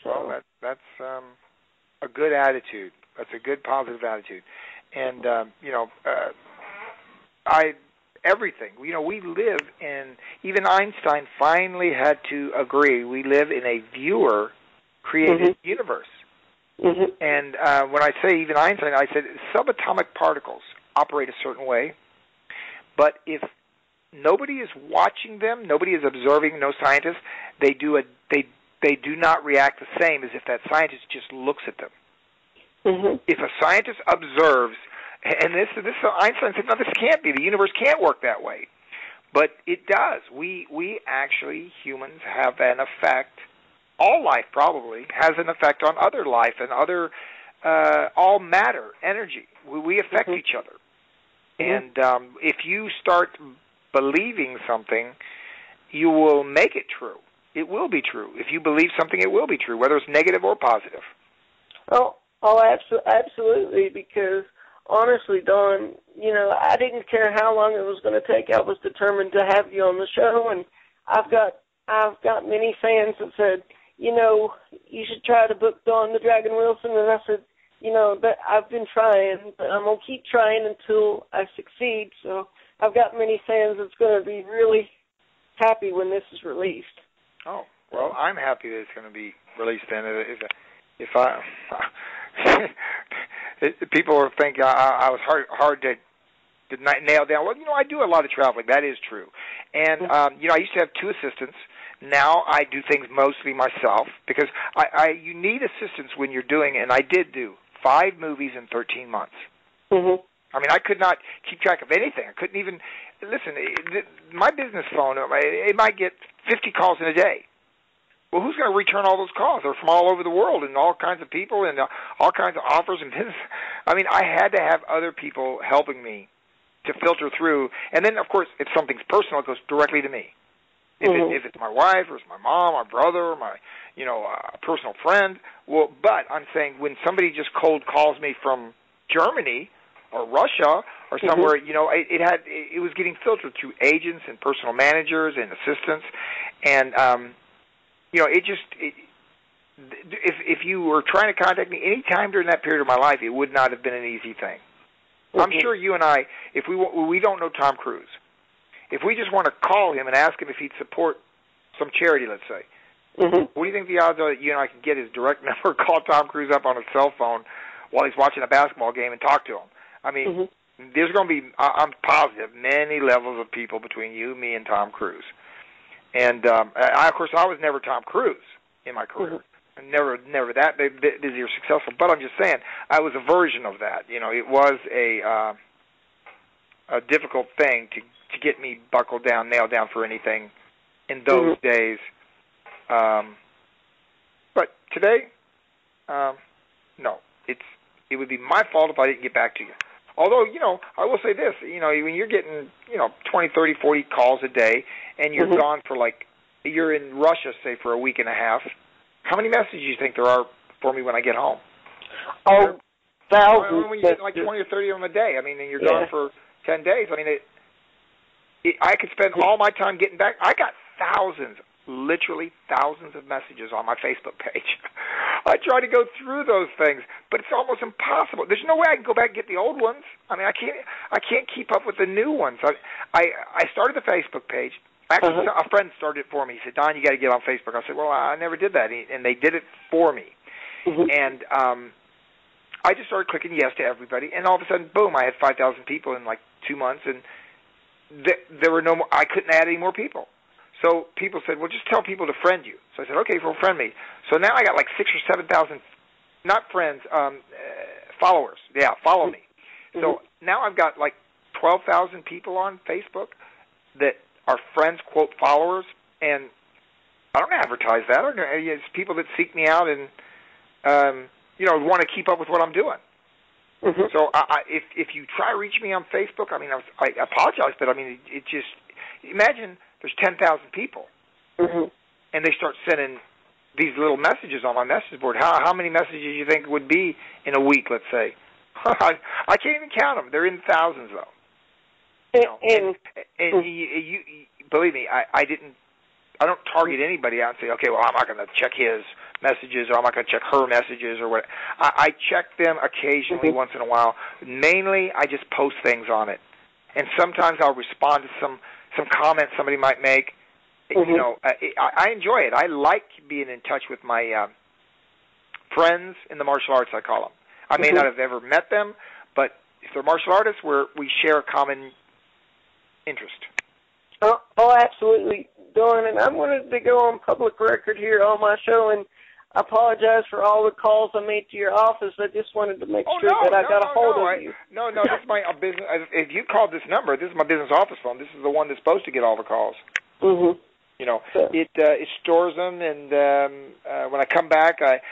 So. Well, that's a good attitude. That's a good positive attitude. And, everything. We live in, even Einstein finally had to agree, we live in a viewer-created universe. Mm-hmm. And when I say even Einstein, I said subatomic particles operate a certain way, but if nobody is watching them, nobody is observing, no scientists, they do not react the same as if that scientist just looks at them. Mm-hmm. If a scientist observes, and this Einstein said, no, this can't be. The universe can't work that way. But it does. We actually, humans, have an effect. All life probably has an effect on other life and other, all matter, energy. We affect each other. And if you start believing something, you will make it true. It will be true. If you believe something, it will be true, whether it's negative or positive. Oh, absolutely, because honestly, Don, I didn't care how long it was going to take. I was determined to have you on the show, and I've got many fans that said, you should try to book Don the Dragon Wilson, and I said, that I've been trying, but I'm going to keep trying until I succeed. So I've got many fans that's going to be really happy when this is released. Oh, well, I'm happy that it's going to be released then. People think I was hard to nail down. Well, I do a lot of traveling. That is true. And, I used to have 2 assistants. Now I do things mostly myself because you need assistance when you're doing, and I did do 5 movies in 13 months. Mm-hmm. I mean, I could not keep track of anything. I couldn't even, listen, my business phone, it might get 50 calls in a day. Well, who's going to return all those calls? They're from all over the world and all kinds of people and all kinds of offers and business. I mean, I had to have other people helping me to filter through. And then, of course, if something's personal, it goes directly to me. If it's my wife or it's my mom, my brother, my, a personal friend. Well, but I'm saying when somebody just cold calls me from Germany or Russia or somewhere, it was getting filtered through agents and personal managers and assistants. And, if you were trying to contact me any time during that period of my life, it would not have been an easy thing. I'm sure you and I, if we don't know Tom Cruise, if we just want to call him and ask him if he'd support some charity, let's say, what do you think the odds are that you and I can get his direct number, call Tom Cruise up on his cell phone while he's watching a basketball game and talk to him? I mean, there's going to be, I'm positive, many levels of people between you, me, and Tom Cruise. And, of course, I was never Tom Cruise in my career. Never that busy or successful. But I'm just saying, I was a version of that. You know, it was a difficult thing to get me buckled down, nailed down for anything in those days. But today, no, it would be my fault if I didn't get back to you. Although, you know, I will say this, you know, when you're getting, 20, 30, 40 calls a day, and you're gone for you're in Russia, say, for a week and a half, how many messages do you think there are for me when I get home? Oh, thousands. When you get 20 or 30 of them a day, I mean, and you're gone for 10 days, I mean, I could spend all my time getting back. I got thousands, literally thousands of messages on my Facebook page. I try to go through those things, but it's almost impossible. There's no way I can go back and get the old ones. I mean, I can't keep up with the new ones. I started the Facebook page. Actually, a friend started it for me. He said, Don, you got to get on Facebook. I said, well, I never did that, and they did it for me. And I just started clicking yes to everybody, and all of a sudden, boom, I had 5,000 people in 2 months, and there were no more. I couldn't add any more people. So people said, well, just tell people to friend you. So I said, okay, well, friend me. So now I got 6,000 or 7,000, not friends, followers. Yeah, follow me. So now I've got 12,000 people on Facebook that are friends, quote, followers, and I don't advertise that. It's people that seek me out and, want to keep up with what I'm doing. So if you try to reach me on Facebook, I mean, I apologize, but I mean, it just, imagine there's 10,000 people, and they start sending these little messages on my message board. How many messages do you think would be in a week, let's say? I can't even count them. They're in thousands, though. And you believe me, I don't target anybody out and say, okay, well, I'm not going to check his messages, or I'm not going to check her messages, or what. I check them occasionally, once in a while. Mainly, I just post things on it, and sometimes I'll respond to some comments somebody might make. I enjoy it. I like being in touch with my friends in the martial arts, I call them. I may not have ever met them, but if they're martial artists, we share a common interest. Oh, absolutely, Dawn. And I wanted to go on public record here on my show, and I apologize for all the calls I made to your office. I just wanted to make sure that I got a hold of you. No, this is my business. If you called this number, this is my business office phone. This is the one that's supposed to get all the calls. It stores them, and when I come back, I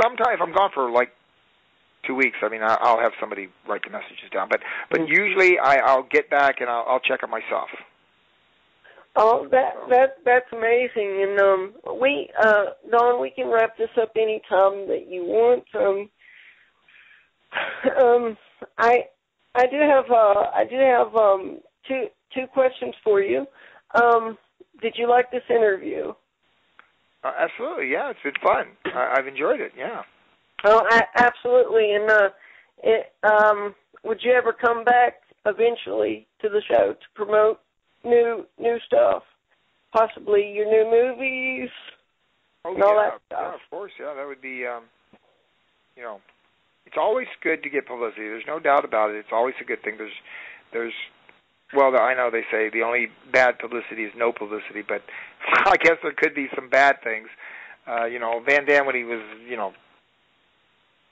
sometimes if I'm gone for 2 weeks, I mean, I'll have somebody write the messages down. But usually I'll get back and I'll check it myself. Oh, that's amazing. And Dawn, we can wrap this up any time that you want. I do have two questions for you. Did you like this interview? Absolutely, yeah. It's been fun. I've enjoyed it. Yeah. Oh, absolutely. And would you ever come back eventually to the show to promote new stuff, possibly your new movies, and all that stuff? Yeah, of course. Yeah, that would be. It's always good to get publicity. There's no doubt about it. It's always a good thing. Well, I know they say the only bad publicity is no publicity, but I guess there could be some bad things. Van Damme, when he was,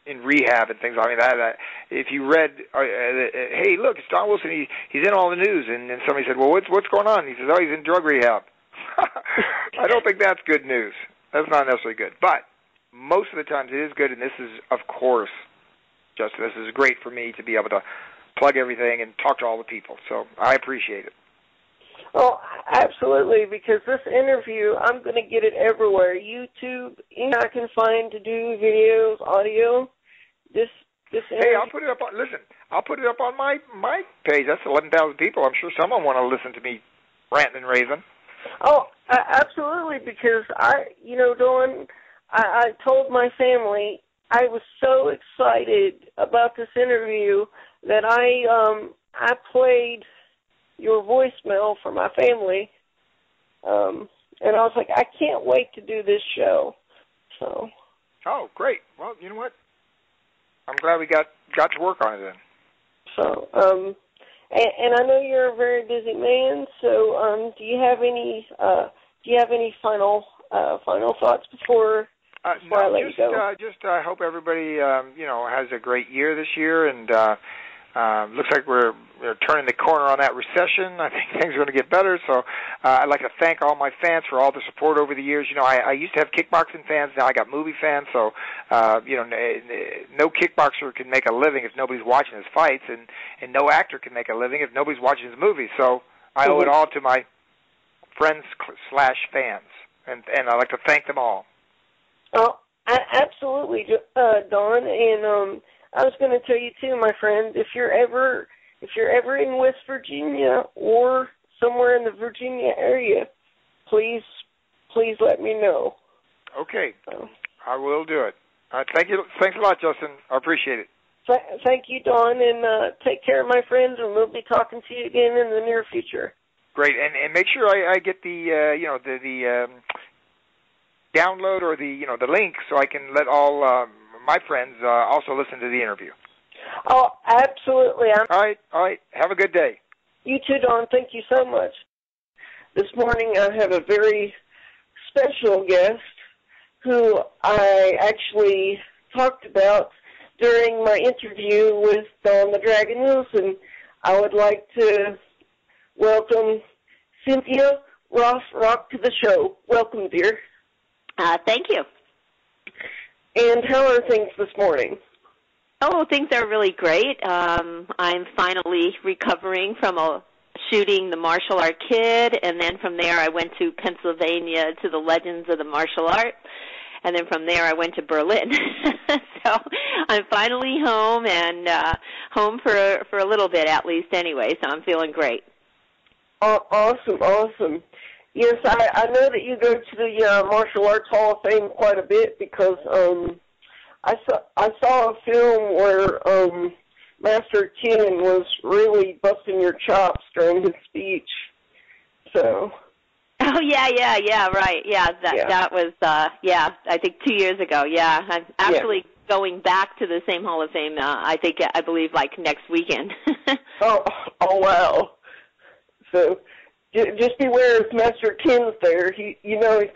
in rehab and things. I mean, that if you read, hey, look, it's Don Wilson. He's in all the news, and somebody said, well, what's going on? He says, oh, he's in drug rehab. I don't think that's good news. That's not necessarily good, but most of the times it is good, and this is, of course, Justin, this is great for me to be able to plug everything and talk to all the people. So I appreciate it. Oh, absolutely, because this interview, I'm going to get it everywhere. YouTube, I can find to do videos, audio. This hey, I'll put it up on, I'll put it up on my page. That's 11,000 people. I'm sure someone want to listen to me ranting and raving. Oh, absolutely, because Dawn, I told my family I was so excited about this interview that I played your voicemail for my family, and I was like, I can't wait to do this show. So. Oh, great. Well, you know what? I'm glad we got to work on it then. So, and I know you're a very busy man. So, do you have any final thoughts before I let you go? I hope everybody has a great year this year, and looks like we're turning the corner on that recession. I think things are going to get better. So I'd like to thank all my fans for all the support over the years. I used to have kickboxing fans. Now I got movie fans. So no kickboxer can make a living if nobody's watching his fights, and no actor can make a living if nobody's watching his movies. So I owe it all to my friends/fans, and I'd like to thank them all. Oh, absolutely, Don. And I was going to tell you too, my friend, if you're ever in West Virginia or somewhere in the Virginia area, please let me know. Okay, I will do it. Thank you. Thanks a lot, Justin. I appreciate it. Thank you, Don, and take care of my friends, and we'll be talking to you again in the near future. Great, and make sure I get the download or the link so I can let all my friends also listen to the interview. Oh, absolutely. All right. Have a good day. You too, Don. Thank you so much. This morning I have a very special guest who I actually talked about during my interview with Don the Dragonî, and I would like to welcome Cynthia Rothrock to the show. Welcome, dear. Thank you. And how are things this morning? Oh, things are really great. I'm finally recovering from shooting the martial art kid, and then from there I went to Pennsylvania to the Legends of the Martial Art, and then from there I went to Berlin. So I'm finally home, and home for a little bit at least anyway, so I'm feeling great. Awesome. Yes, I know that you go to the Martial Arts Hall of Fame quite a bit because I saw a film where Master Ken was really busting your chops during his speech. So. Oh yeah, right. Yeah, that was I think 2 years ago. Yeah, I'm actually going back to the same Hall of Fame. I believe like next weekend. Oh wow. So. Just beware if Master Ken's there. He's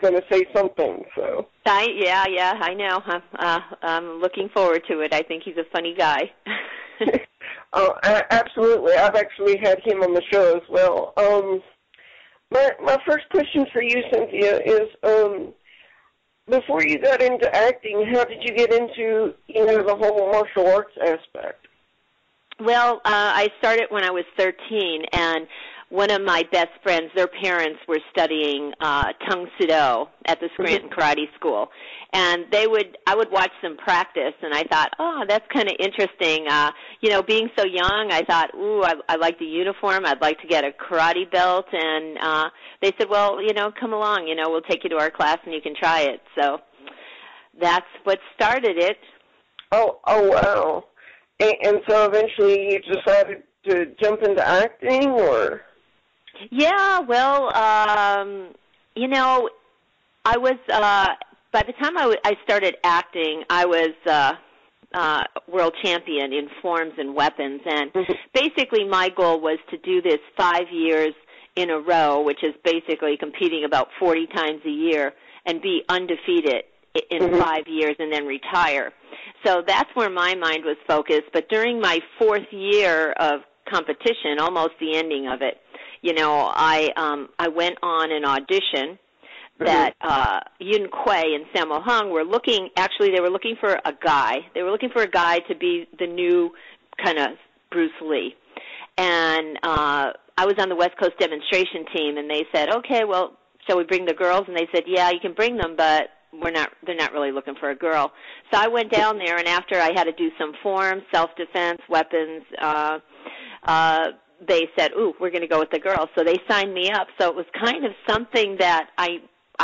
going to say something. So. I know. I'm looking forward to it. I think he's a funny guy. Oh, absolutely. I've actually had him on the show as well. My first question for you, Cynthia, is before you got into acting, how did you get into the whole martial arts aspect? Well, I started when I was 13, and one of my best friends, their parents were studying Tung Sudo at the Scranton Karate School, and I would watch them practice, and I thought, oh, that's kind of interesting. Being so young, I thought, ooh, I like the uniform. I'd like to get a karate belt, and they said, well, come along. We'll take you to our class, and you can try it. So that's what started it. Oh, wow. And so eventually you decided to jump into acting, or? Yeah, well, I was, by the time I started acting, I was world champion in forms and weapons, and basically my goal was to do this 5 years in a row, which is basically competing about 40 times a year, and be undefeated in 5 years and then retire. So that's where my mind was focused. But during my 4th year of competition, almost the ending of it, I went on an audition that Yun Kuei and Sammo Hung were looking. Actually, they were looking for a guy. They were looking for a guy to be the new kind of Bruce Lee. And I was on the West Coast demonstration team, and they said, okay, well, shall we bring the girls? And they said, yeah, you can bring them, but they're not really looking for a girl. So I went down there, and after I had to do some forms, self-defense, weapons, they said, ooh, we're going to go with the girls. So they signed me up. So it was kind of something that I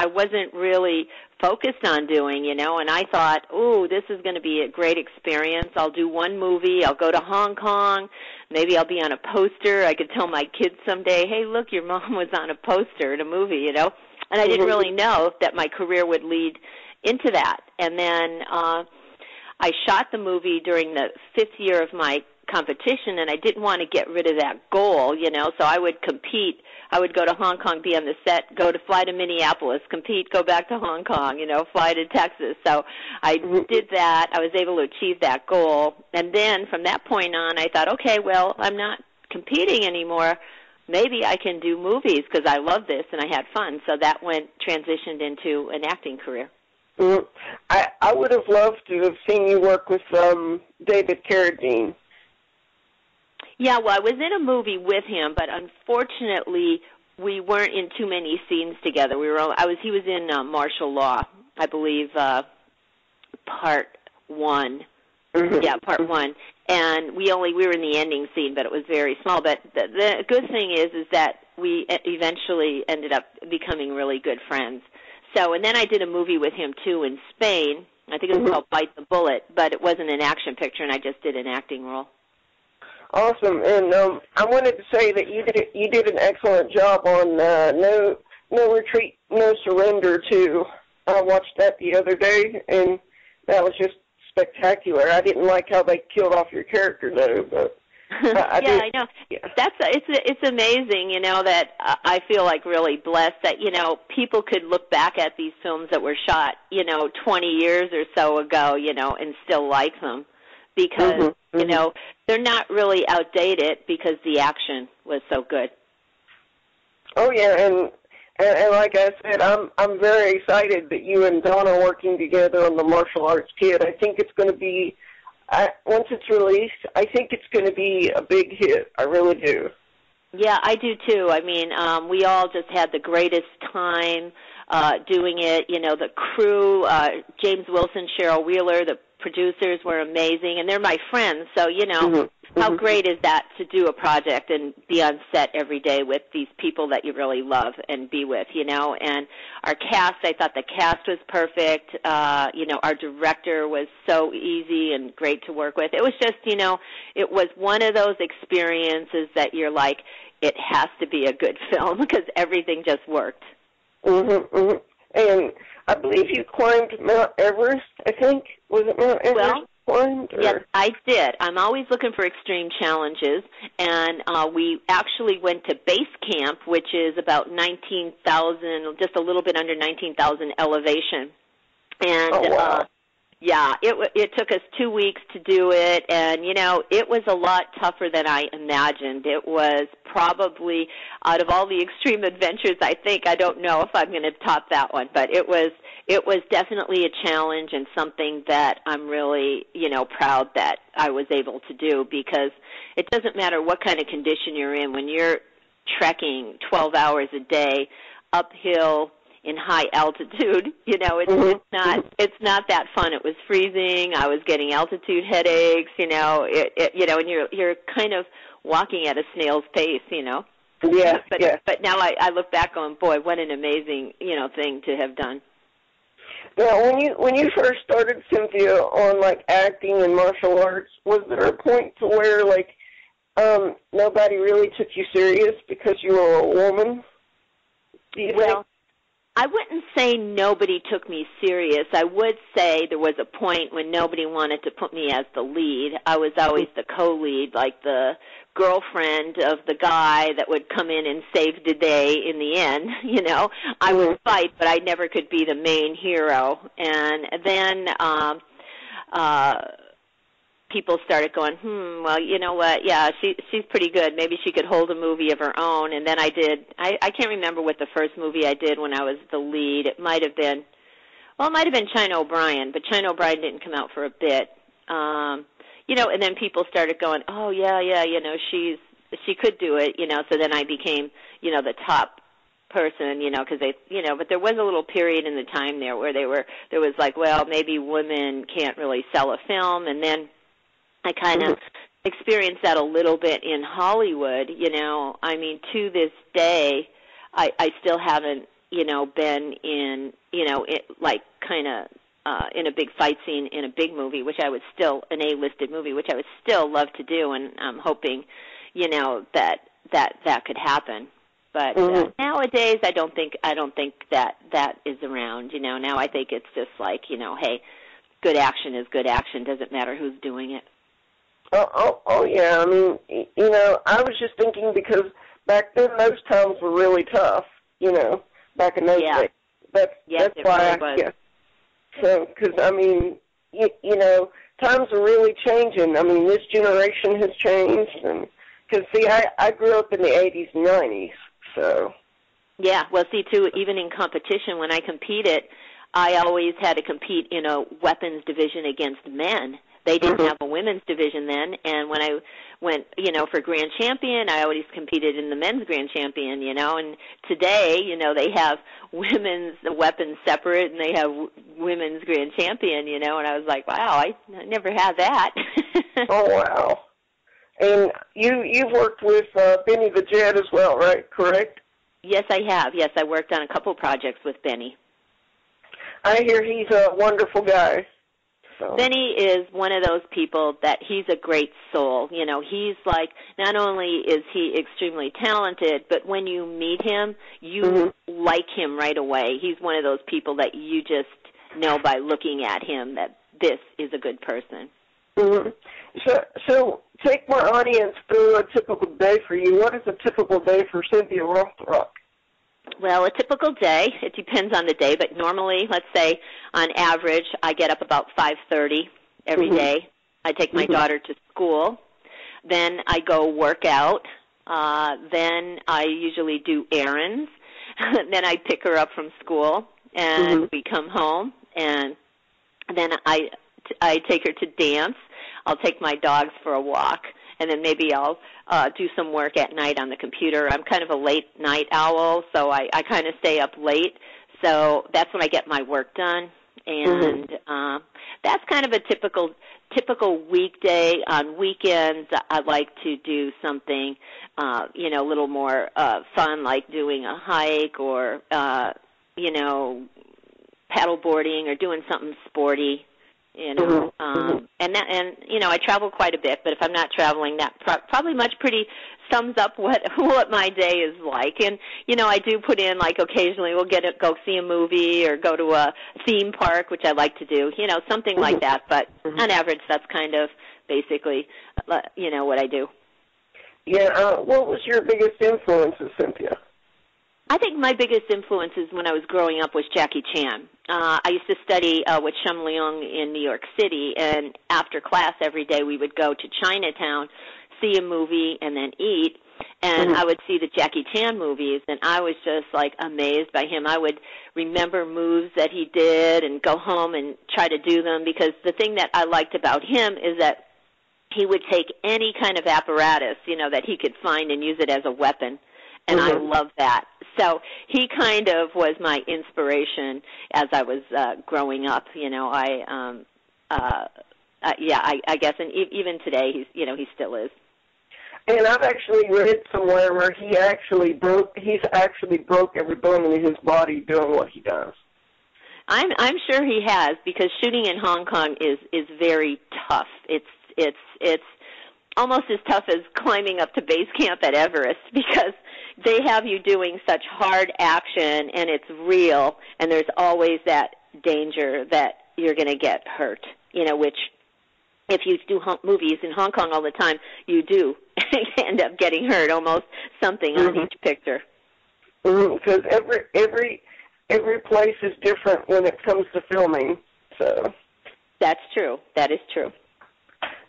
wasn't really focused on doing, and I thought, ooh, this is going to be a great experience. I'll do one movie. I'll go to Hong Kong. Maybe I'll be on a poster. I could tell my kids someday, hey, look, your mom was on a poster in a movie, And I didn't really know that my career would lead into that. And then I shot the movie during the 5th year of my competition, and I didn't want to get rid of that goal, you know, so I would compete. I would go to Hong Kong, be on the set, fly to Minneapolis, compete, go back to Hong Kong, you know, fly to Texas. So I did that. I was able to achieve that goal. And then from that point on, I thought, okay, well, I'm not competing anymore. Maybe I can do movies because I love this and I had fun. So that transitioned into an acting career. I would have loved to have seen you work with David Carradine. Yeah, well, I was in a movie with him, but unfortunately, we weren't in too many scenes together. He was in Martial Law, I believe, part 1. Yeah, part 1. And we were in the ending scene, but it was very small. But the good thing is that we eventually ended up becoming really good friends. So, and then I did a movie with him too in Spain. I think it was called Bite the Bullet, but it wasn't an action picture, and I just did an acting role. Awesome, and I wanted to say that you did an excellent job on No Retreat, No Surrender too. I watched that the other day, and that was just spectacular. I didn't like how they killed off your character though, but I know. Yeah. It's amazing, you know, that I feel like really blessed that, you know, people could look back at these films that were shot, you know, 20 years or so ago, you know, and still like them because, you know, they're not really outdated because the action was so good. Oh yeah, and like I said, I'm very excited that you and Don are working together on the Martial Arts Kid. I think it's going to be, once it's released, I think it's going to be a big hit. I really do. Yeah, I do too. I mean, we all just had the greatest time doing it. You know, the crew, James Wilson, Cheryl Wheeler, the producers were amazing, and they're my friends. So, you know, how great is that to do a project and be on set every day with these people that you really love and be with, you know? And our cast, I thought the cast was perfect. You know, our director was so easy and great to work with. It was just, you know, it was one of those experiences that you're like, it has to be a good film because everything just worked. And I believe you climbed Mount Everest, I think. Was it Mount Everest? Yes, I did. I'm always looking for extreme challenges, and we actually went to base camp, which is about 19,000, just a little bit under 19,000 elevation. And yeah, it took us 2 weeks to do it, and, you know, it was a lot tougher than I imagined. It was probably, out of all the extreme adventures, I don't know if I'm going to top that one, but it was definitely a challenge and something that I'm really, you know, proud that I was able to do, because it doesn't matter what kind of condition you're in. When you're trekking 12 hours a day uphill in high altitude, you know, it's not that fun. It was freezing. I was getting altitude headaches, you know, you know, and you're kind of walking at a snail's pace, you know. Yeah. But now I look back on, boy, what an amazing, you know, thing to have done. Now, when you first started, Cynthia, on like acting and martial arts, was there a point to where like nobody really took you serious because you were a woman? Well, I wouldn't say nobody took me serious. I would say there was a point when nobody wanted to put me as the lead. I was always the co-lead, like the girlfriend of the guy that would come in and save the day in the end, you know. I would fight, but I never could be the main hero. And then people started going, well, you know what, yeah, she's pretty good. Maybe she could hold a movie of her own. And then I can't remember what the first movie I did when I was the lead. It might have been China O'Brien, but China O'Brien didn't come out for a bit. You know, and then people started going, oh, yeah, you know, she could do it, you know. So then I became, you know, the top person, you know, because they, you know, but there was a little period in the time there where there was like, well, maybe women can't really sell a film. And then I kind of experienced that a little bit in Hollywood, you know. I mean, to this day, I still haven't, you know, been in, you know, like kind of in a big fight scene in a big movie, which I would still, an A-listed movie, which I would still love to do, and I'm hoping, you know, that could happen. But nowadays, I don't think that is around. You know, now I think it's just like, you know, hey, good action is good action. Doesn't matter who's doing it. Oh, yeah. I mean, you know, I was just thinking because back then those times were really tough, you know, back in those days. That's why really was. So, because, I mean, you know, times are really changing. I mean, this generation has changed. And because, see, I grew up in the 80s and 90s, so. Yeah, well, see, too, even in competition, when I competed, I always had to compete in a weapons division against men. They didn't have a women's division then, and when I went, you know, for grand champion, I always competed in the men's grand champion, you know, and today, you know, they have women's weapons separate, and they have women's grand champion, you know, and I was like, wow, I never had that. Oh, wow. And you've worked with Benny the Jet as well, right? Correct? Yes, I have. Yes, I worked on a couple projects with Benny. I hear he's a wonderful guy. So. Benny is one of those people that he's a great soul. You know, he's like, not only is he extremely talented, but when you meet him, you like him right away. He's one of those people that you just know by looking at him that this is a good person. So take my audience through a typical day for you. What is a typical day for Cynthia Rothrock? Well, a typical day, it depends on the day, but normally, let's say, on average, I get up about 5:30 every day. I take my daughter to school. Then I go work out. Then I usually do errands. Then I pick her up from school, and we come home, and then I take her to dance. I'll take my dogs for a walk, and then maybe I'll do some work at night on the computer. I'm kind of a late night owl, so I kind of stay up late. So that's when I get my work done, and that's kind of a typical weekday. On weekends, I like to do something, you know, a little more fun, like doing a hike or, you know, paddle boarding or doing something sporty. You know, and you know, I travel quite a bit, but if I'm not traveling, that probably pretty sums up what my day is like. And you know, I do put in, like, occasionally we'll go see a movie or go to a theme park, which I like to do. You know, something like that. But on average, that's kind of basically, you know, what I do. Yeah. What was your biggest influences, Cynthia? I think my biggest influences when I was growing up was Jackie Chan. I used to study with Shum Leung in New York City, and after class every day we would go to Chinatown, see a movie, and then eat. And I would see the Jackie Chan movies, and I was just, like, amazed by him. I would remember moves that he did and go home and try to do them, because the thing that I liked about him is that he would take any kind of apparatus, you know, that he could find and use it as a weapon. And I love that. So he kind of was my inspiration as I was growing up. You know, I guess, and even today, he still is. And I've actually read somewhere where he's actually broke every bone in his body doing what he does. I'm sure he has, because shooting in Hong Kong is very tough. It's almost as tough as climbing up to base camp at Everest, because they have you doing such hard action, and it's real, and there's always that danger that you're going to get hurt, you know, which if you do movies in Hong Kong all the time, you do end up getting hurt, almost something on each picture. Because every place is different when it comes to filming. So that's true. That is true.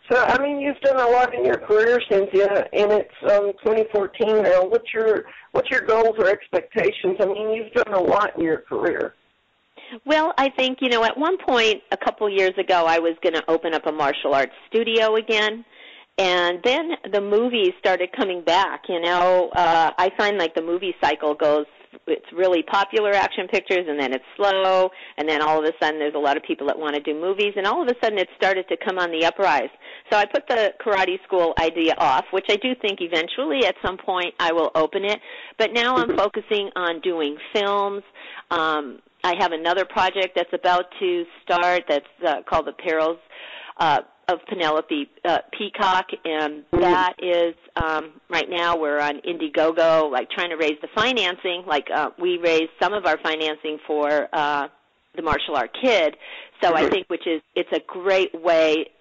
So, I mean, you've done a lot in your career, Cynthia, and it's 2014 now. What's your goals or expectations? I mean, you've done a lot in your career. Well, I think, you know, at one point a couple years ago, I was going to open up a martial arts studio again, and then the movies started coming back. You know, I find, like, the movie cycle goes, it's really popular action pictures, and then it's slow, and then all of a sudden there's a lot of people that want to do movies, and all of a sudden it started to come on the uprise. So I put the karate school idea off, which I do think eventually at some point I will open it, but now I'm focusing on doing films. I have another project that's about to start that's called The Perils of Penelope Peacock, and that is right now we're on Indiegogo, like trying to raise the financing. Like we raised some of our financing for the Martial Art Kid, so I think it's a great way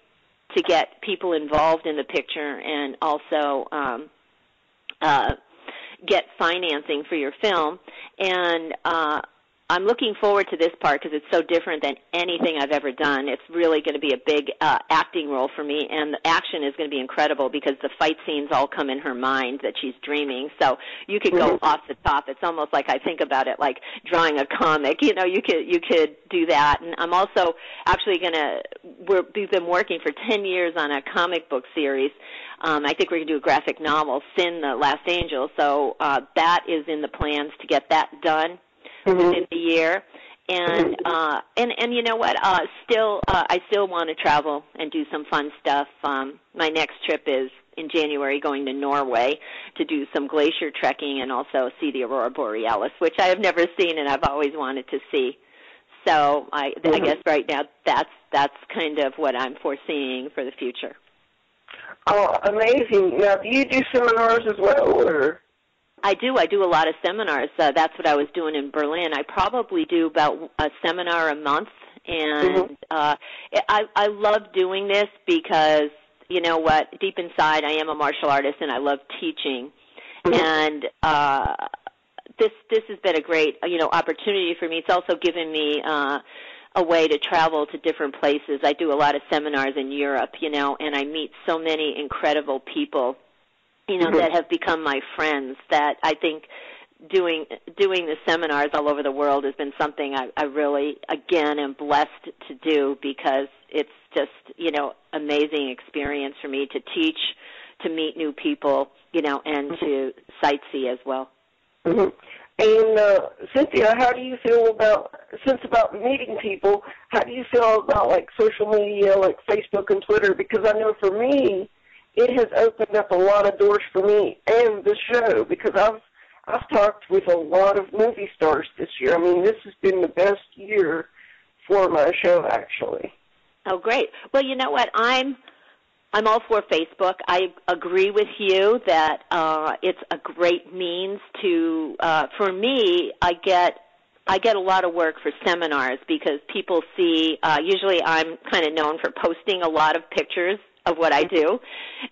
to get people involved in the picture and also get financing for your film. And I'm looking forward to this part because it's so different than anything I've ever done. It's really going to be a big acting role for me, and the action is going to be incredible because the fight scenes all come in her mind that she's dreaming. So you could go off the top. It's almost like I think about it like drawing a comic. You know, you could do that. And I'm also actually we've been working for 10 years on a comic book series. I think we're going to do a graphic novel, Sin, the Last Angel. So that is in the plans to get that done within the year. And you know what? I still want to travel and do some fun stuff. My next trip is in January, going to Norway to do some glacier trekking and also see the Aurora Borealis, which I have never seen and I've always wanted to see. So I guess right now that's kind of what I'm foreseeing for the future. Oh, amazing. Now, do you do seminars as well, or? I do. I do a lot of seminars. That's what I was doing in Berlin. I probably do about a seminar a month, and I love doing this because, you know what, deep inside I am a martial artist and I love teaching. And this has been a great, opportunity for me. It's also given me a way to travel to different places. I do a lot of seminars in Europe, and I meet so many incredible people, that have become my friends, that I think doing the seminars all over the world has been something I really, again, am blessed to do because it's just, amazing experience for me to teach, to meet new people, and to sightsee as well. And Cynthia, how do you feel about meeting people, how do you feel about like social media, like Facebook and Twitter? Because I know for me, it has opened up a lot of doors for me and the show because I've talked with a lot of movie stars this year. I mean, this has been the best year for my show, actually. Oh, great. Well, you know what? I'm all for Facebook. I agree with you that it's a great means to. For me, I get a lot of work for seminars because people see. Usually, I'm kind of known for posting a lot of pictures of what I do,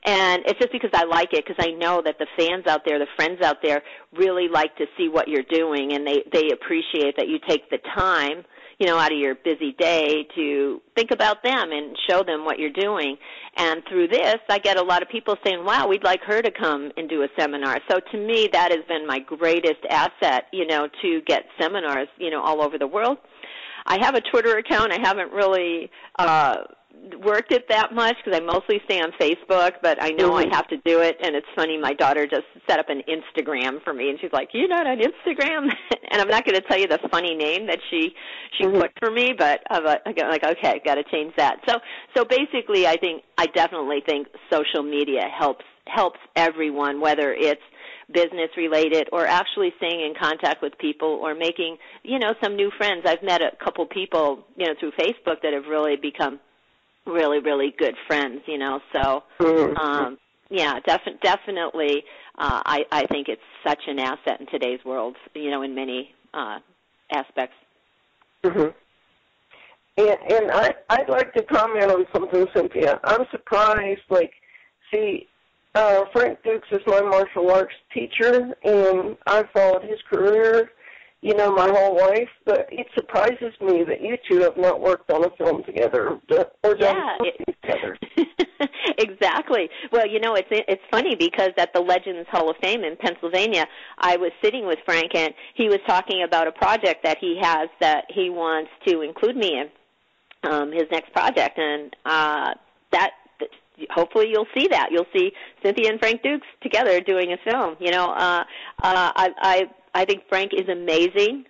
and it's just because I like it, because I know that the fans out there, the friends out there, really like to see what you're doing, and they appreciate that you take the time, out of your busy day to think about them and show them what you're doing. And through this, I get a lot of people saying, wow, we'd like her to come and do a seminar. So to me, that has been my greatest asset, to get seminars, all over the world. I have a Twitter account. I haven't really worked it that much because I mostly stay on Facebook, but I know I have to do it. And it's funny, my daughter just set up an Instagram for me, and she's like, "You're not on Instagram?" And I'm not going to tell you the funny name that she put for me, but I'm like, okay, I've got to change that. So basically, I definitely think social media helps everyone, whether it's business related or actually staying in contact with people or making, some new friends. I've met a couple people, through Facebook that have really become really, really good friends, so, definitely, I think it's such an asset in today's world, in many aspects. And I'd like to comment on something, Cynthia. I'm surprised, Frank Dukes is my martial arts teacher, and I've followed his career, my whole life, but it surprises me that you two have not worked on a film together or done something together. Exactly. Well, it's funny because at the Legends Hall of Fame in Pennsylvania, I was sitting with Frank, and he was talking about a project that he has that he wants to include me in, his next project, and hopefully you'll see that. You'll see Cynthia and Frank Dukes together doing a film. I think Frank is amazing.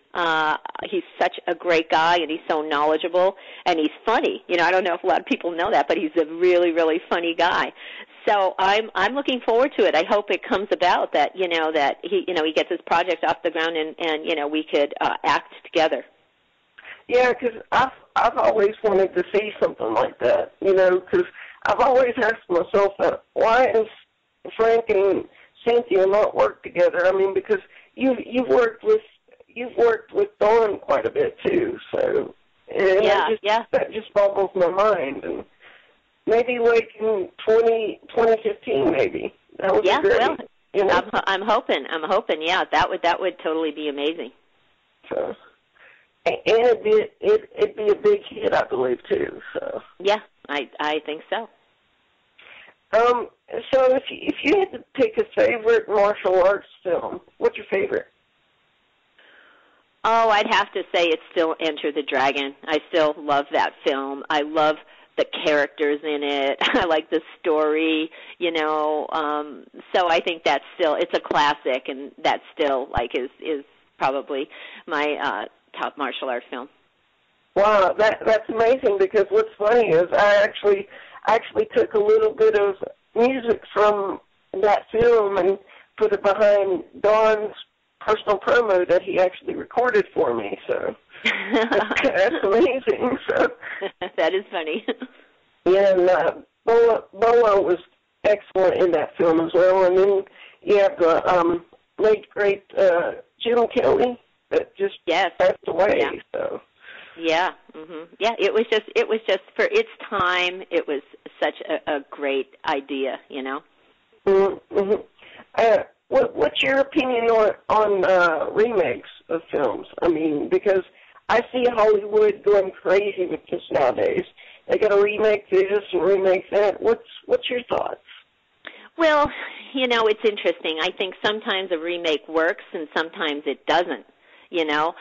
He's such a great guy, and he's so knowledgeable, and he's funny. I don't know if a lot of people know that, but he's a really, really funny guy. So I'm looking forward to it. I hope it comes about that that he gets his project off the ground, and we could act together. Yeah, because I've always wanted to see something like that. Because I've always asked myself that, why is Frank and Cynthia not work together? I mean, because you've worked with Dawn quite a bit too, so that just boggles my mind. And maybe like in 2015, maybe. That would be great. Well, you know? I'm hoping. Yeah, that would totally be amazing. So, and it'd be a big hit, I believe, too. So. Yeah, I think so. So if you had to pick a favorite martial arts film, what's your favorite? Oh, I'd have to say it's still Enter the Dragon. I still love that film. I love the characters in it. I like the story, you know. So I think that's still, it's a classic, and that still is probably my top martial art film. Wow, that's amazing, because what's funny is I actually took a little bit of music from that film and put it behind Don's personal promo that he actually recorded for me. So that's amazing. So that is funny. Yeah, and Bolo was excellent in that film as well. And then you have the late great Jim Kelly that just passed away. Yeah. So. Yeah, yeah. It was just for its time. It was such a great idea, you know. What's your opinion on remakes of films? I mean, because I see Hollywood going crazy with this nowadays. They got to remake this and remake that. What's your thoughts? Well, you know, it's interesting. I think sometimes a remake works and sometimes it doesn't. You know.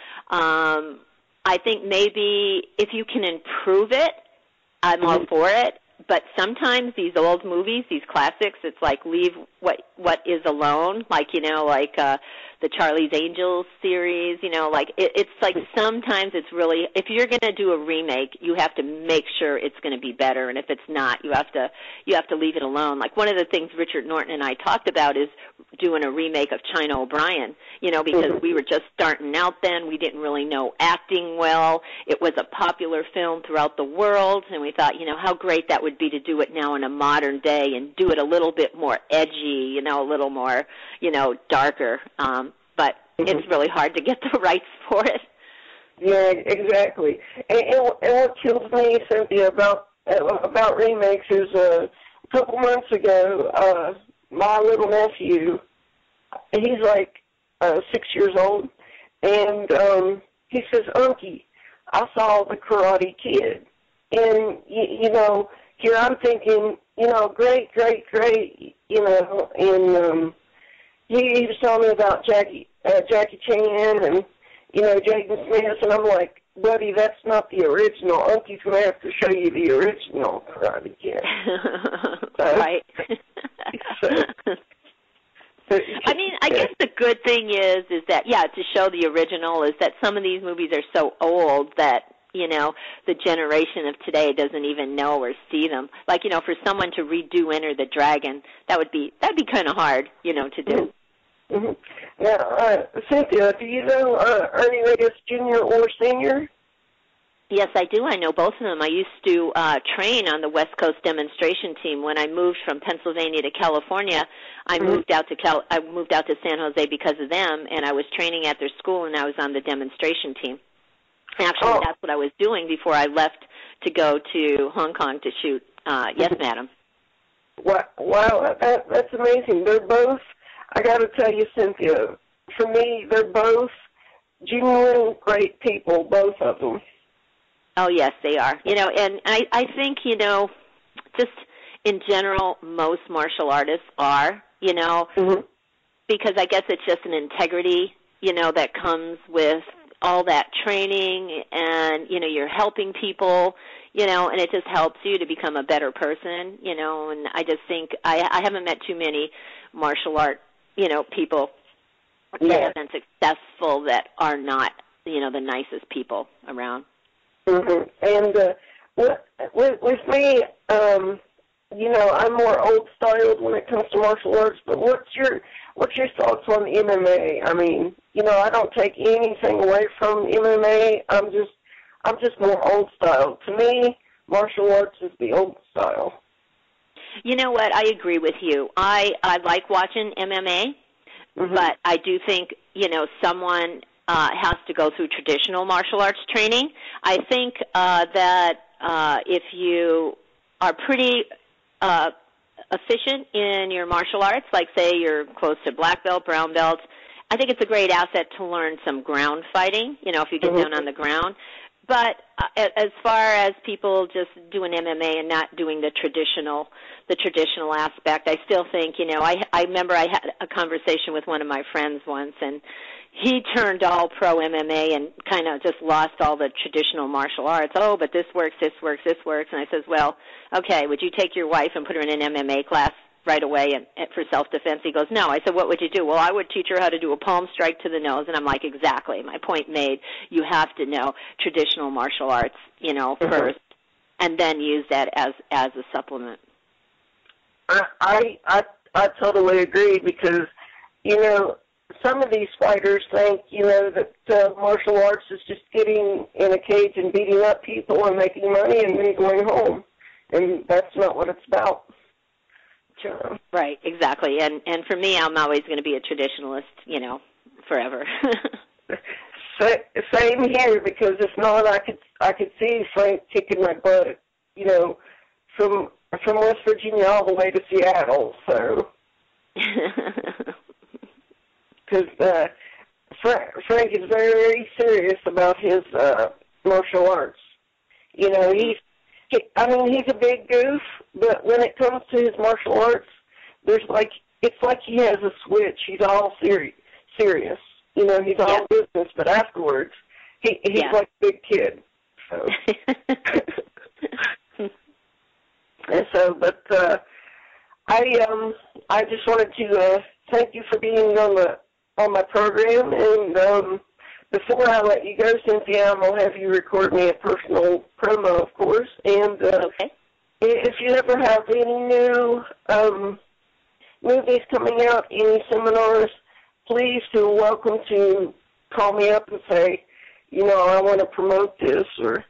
I think maybe if you can improve it, I'm all for it. But sometimes these old movies, these classics, it's like leave what is alone. Like, you know, like the Charlie's Angels series, you know, like it's like sometimes it's really, if you're going to do a remake, you have to make sure it's going to be better. And if it's not, you have to leave it alone. Like one of the things Richard Norton and I talked about is doing a remake of China O'Brien, you know, because we were just starting out then. We didn't really know acting well. It was a popular film throughout the world, and we thought, you know, how great that would be to do it now in a modern day and do it a little bit more edgy, you know, a little more, you know, darker. But it's really hard to get the rights for it. Yeah, exactly. And what kills me, Cynthia, about remakes is a couple months ago, my little nephew, he's like 6 years old, and he says, "Unky, I saw the Karate Kid." And, you know, here I'm thinking, you know, great, you know, and he was telling me about Jackie Chan and, you know, Jaden Smith, and I'm like, buddy, that's not the original. Unky's going to have to show you the original Karate Kid. Right. I mean, I guess the good thing is that, yeah, to show the original is that some of these movies are so old that, you know, the generation of today doesn't even know or see them. Like, you know, for someone to redo Enter the Dragon, that'd be kind of hard, you know, to do. Now, Cynthia, do you know Ernie Reyes Jr. or Sr.? Yes, I do. I know both of them. I used to train on the West Coast demonstration team. When I moved from Pennsylvania to California, I moved out to San Jose because of them, and I was training at their school, and I was on the demonstration team. Actually, that's what I was doing before I left to go to Hong Kong to shoot Yes, Madam. Wow, that's amazing. They're both, I got to tell you, Cynthia, for me, they're both genuine great people, both of them. Oh, yes, they are. You know, and I think, you know, just in general, most martial artists are, you know, because I guess it's just an integrity, you know, that comes with all that training, and, you know, you're helping people, you know, and it just helps you to become a better person, you know, and I just think I haven't met too many martial art, you know, people that have been successful that are not, you know, the nicest people around. And with me, you know, I'm more old-styled when it comes to martial arts, but what's your thoughts on MMA? I mean, you know, I don't take anything away from MMA. I'm just more old-style. To me, martial arts is the old style. You know what? I agree with you. I like watching MMA, but I do think, you know, someone has to go through traditional martial arts training. I think that if you are pretty efficient in your martial arts, like say you're close to black belt, brown belt, I think it's a great asset to learn some ground fighting, if you get down on the ground. But as far as people just doing MMA and not doing the traditional aspect, I still think, I remember I had a conversation with one of my friends once, and he turned all pro MMA and kind of just lost all the traditional martial arts. Oh, but this works, this works, this works. And I says, well, okay, would you take your wife and put her in an MMA class right away and for self-defense? He goes, no. I said, what would you do? Well, I would teach her how to do a palm strike to the nose. And I'm like, exactly. My point made. You have to know traditional martial arts, first, and then use that as a supplement. I totally agree because, some of these fighters think, that martial arts is just getting in a cage and beating up people and making money and then going home. And that's not what it's about. Sure. Right, exactly. And for me, I'm always going to be a traditionalist, forever. Same here, because if not, I could see Frank kicking my butt, from West Virginia all the way to Seattle. So, because Frank is very, very serious about his martial arts. He's a big goof, but when it comes to his martial arts, it's like he has a switch. He's all serious. He's all business, but afterwards, he's like a big kid. So, I just wanted to thank you for being on my program, and before I let you go, Cynthia, I'm going to have you record me a personal promo, of course. And if you ever have any new movies coming out, any seminars, please feel welcome to call me up and say, I want to promote this, or,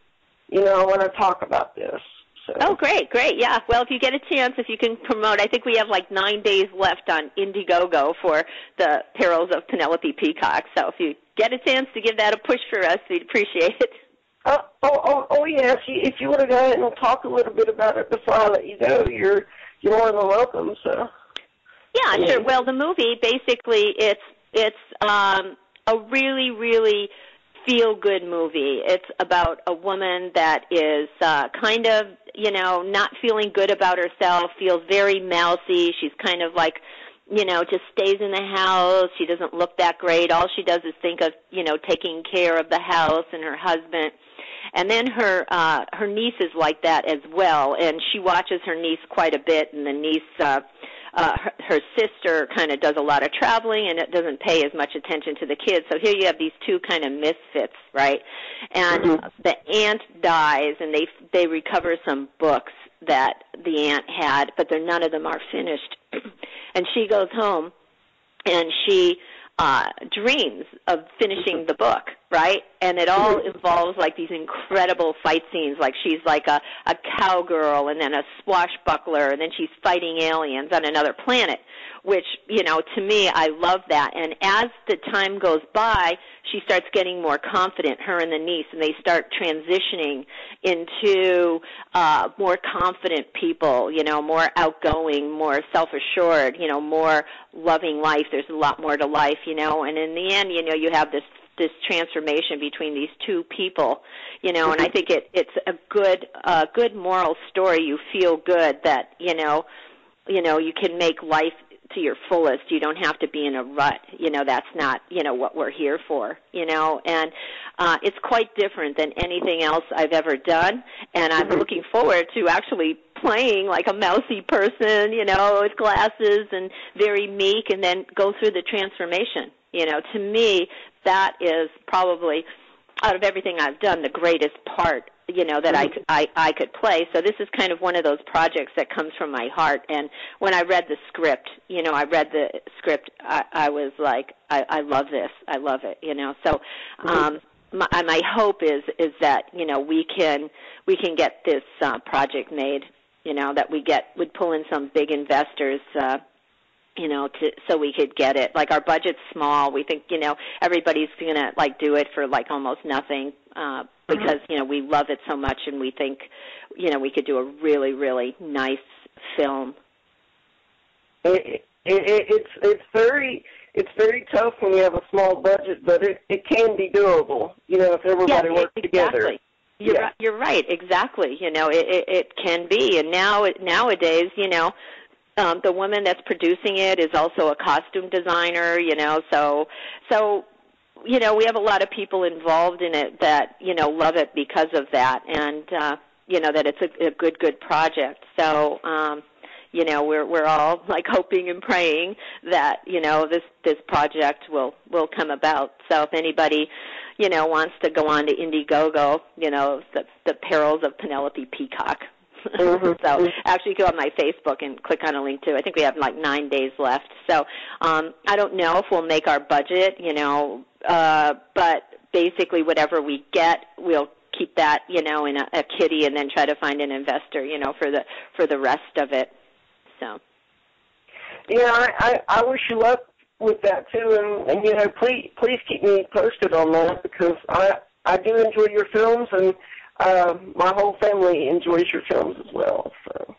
I want to talk about this. So. Oh, great, yeah. Well, if you get a chance, if you can promote, I think we have like 9 days left on Indiegogo for the Perils of Penelope Peacock. So if you get a chance to give that a push for us, we'd appreciate it. Oh, yeah. If you want to go ahead and talk a little bit about it before I let you go, you're more than welcome. So. Yeah, sure. Well, the movie basically it's a really, really feel-good movie. It's about a woman that is kind of, not feeling good about herself, feels very mousy. She's kind of like, just stays in the house. She doesn't look that great. All she does is think of, taking care of the house and her husband. And then her niece is like that as well, and she watches her niece quite a bit, and the niece her sister kind of does a lot of traveling and it doesn't pay as much attention to the kids. So here you have these two kind of misfits, right? And the aunt dies, and they recover some books that the aunt had, but none of them are finished. And she goes home, and she dreams of finishing the book, right? And it all involves like these incredible fight scenes, like she's like a cowgirl and then a swashbuckler, and then she's fighting aliens on another planet, which, to me, I love that. And as the time goes by, she starts getting more confident, her and the niece, and they start transitioning into more confident people, more outgoing, more self-assured, more loving life. There's a lot more to life, and in the end, you have this transformation between these two people, and I think it's a good moral story. You feel good that, you can make life to your fullest. You don't have to be in a rut. That's not, what we're here for, and it's quite different than anything else I've ever done, and I'm looking forward to actually playing like a mousy person, with glasses and very meek, and then go through the transformation. To me, that is probably, out of everything I've done, the greatest part, that I could play. So this is kind of one of those projects that comes from my heart. And when I read the script, I was like, I love this. I love it, So my hope is that, we can get this project made, that we'd pull in some big investors, so we could get it. Like, our budget's small. We think, everybody's going to, like, do it for, like, almost nothing because, we love it so much, and we think, we could do a really, really nice film. It's very tough when you have a small budget, but it can be doable, if everybody works together. You're right, exactly. It can be. And nowadays, the woman that's producing it is also a costume designer, so we have a lot of people involved in it that, love it because of that, and, that it's a good project. So, we're all, like, hoping and praying that, this project will come about. So if anybody, wants to go on to Indiegogo, the perils of Penelope Peacock. So actually go on my Facebook and click on a link to it. I think we have like 9 days left. So I don't know if we'll make our budget, but basically whatever we get, we'll keep that, in a kitty, and then try to find an investor, for the rest of it. So. Yeah, I wish you luck with that too, and please keep me posted on that, because I do enjoy your films, and my whole family enjoys your films as well. So.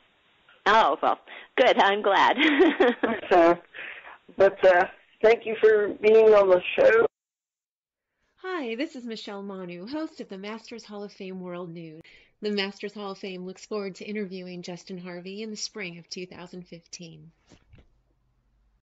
Oh, well, good. I'm glad. But thank you for being on the show. Hi, this is Michelle Manu, host of the Masters Hall of Fame World News. The Masters Hall of Fame looks forward to interviewing Justin Harvey in the spring of 2015.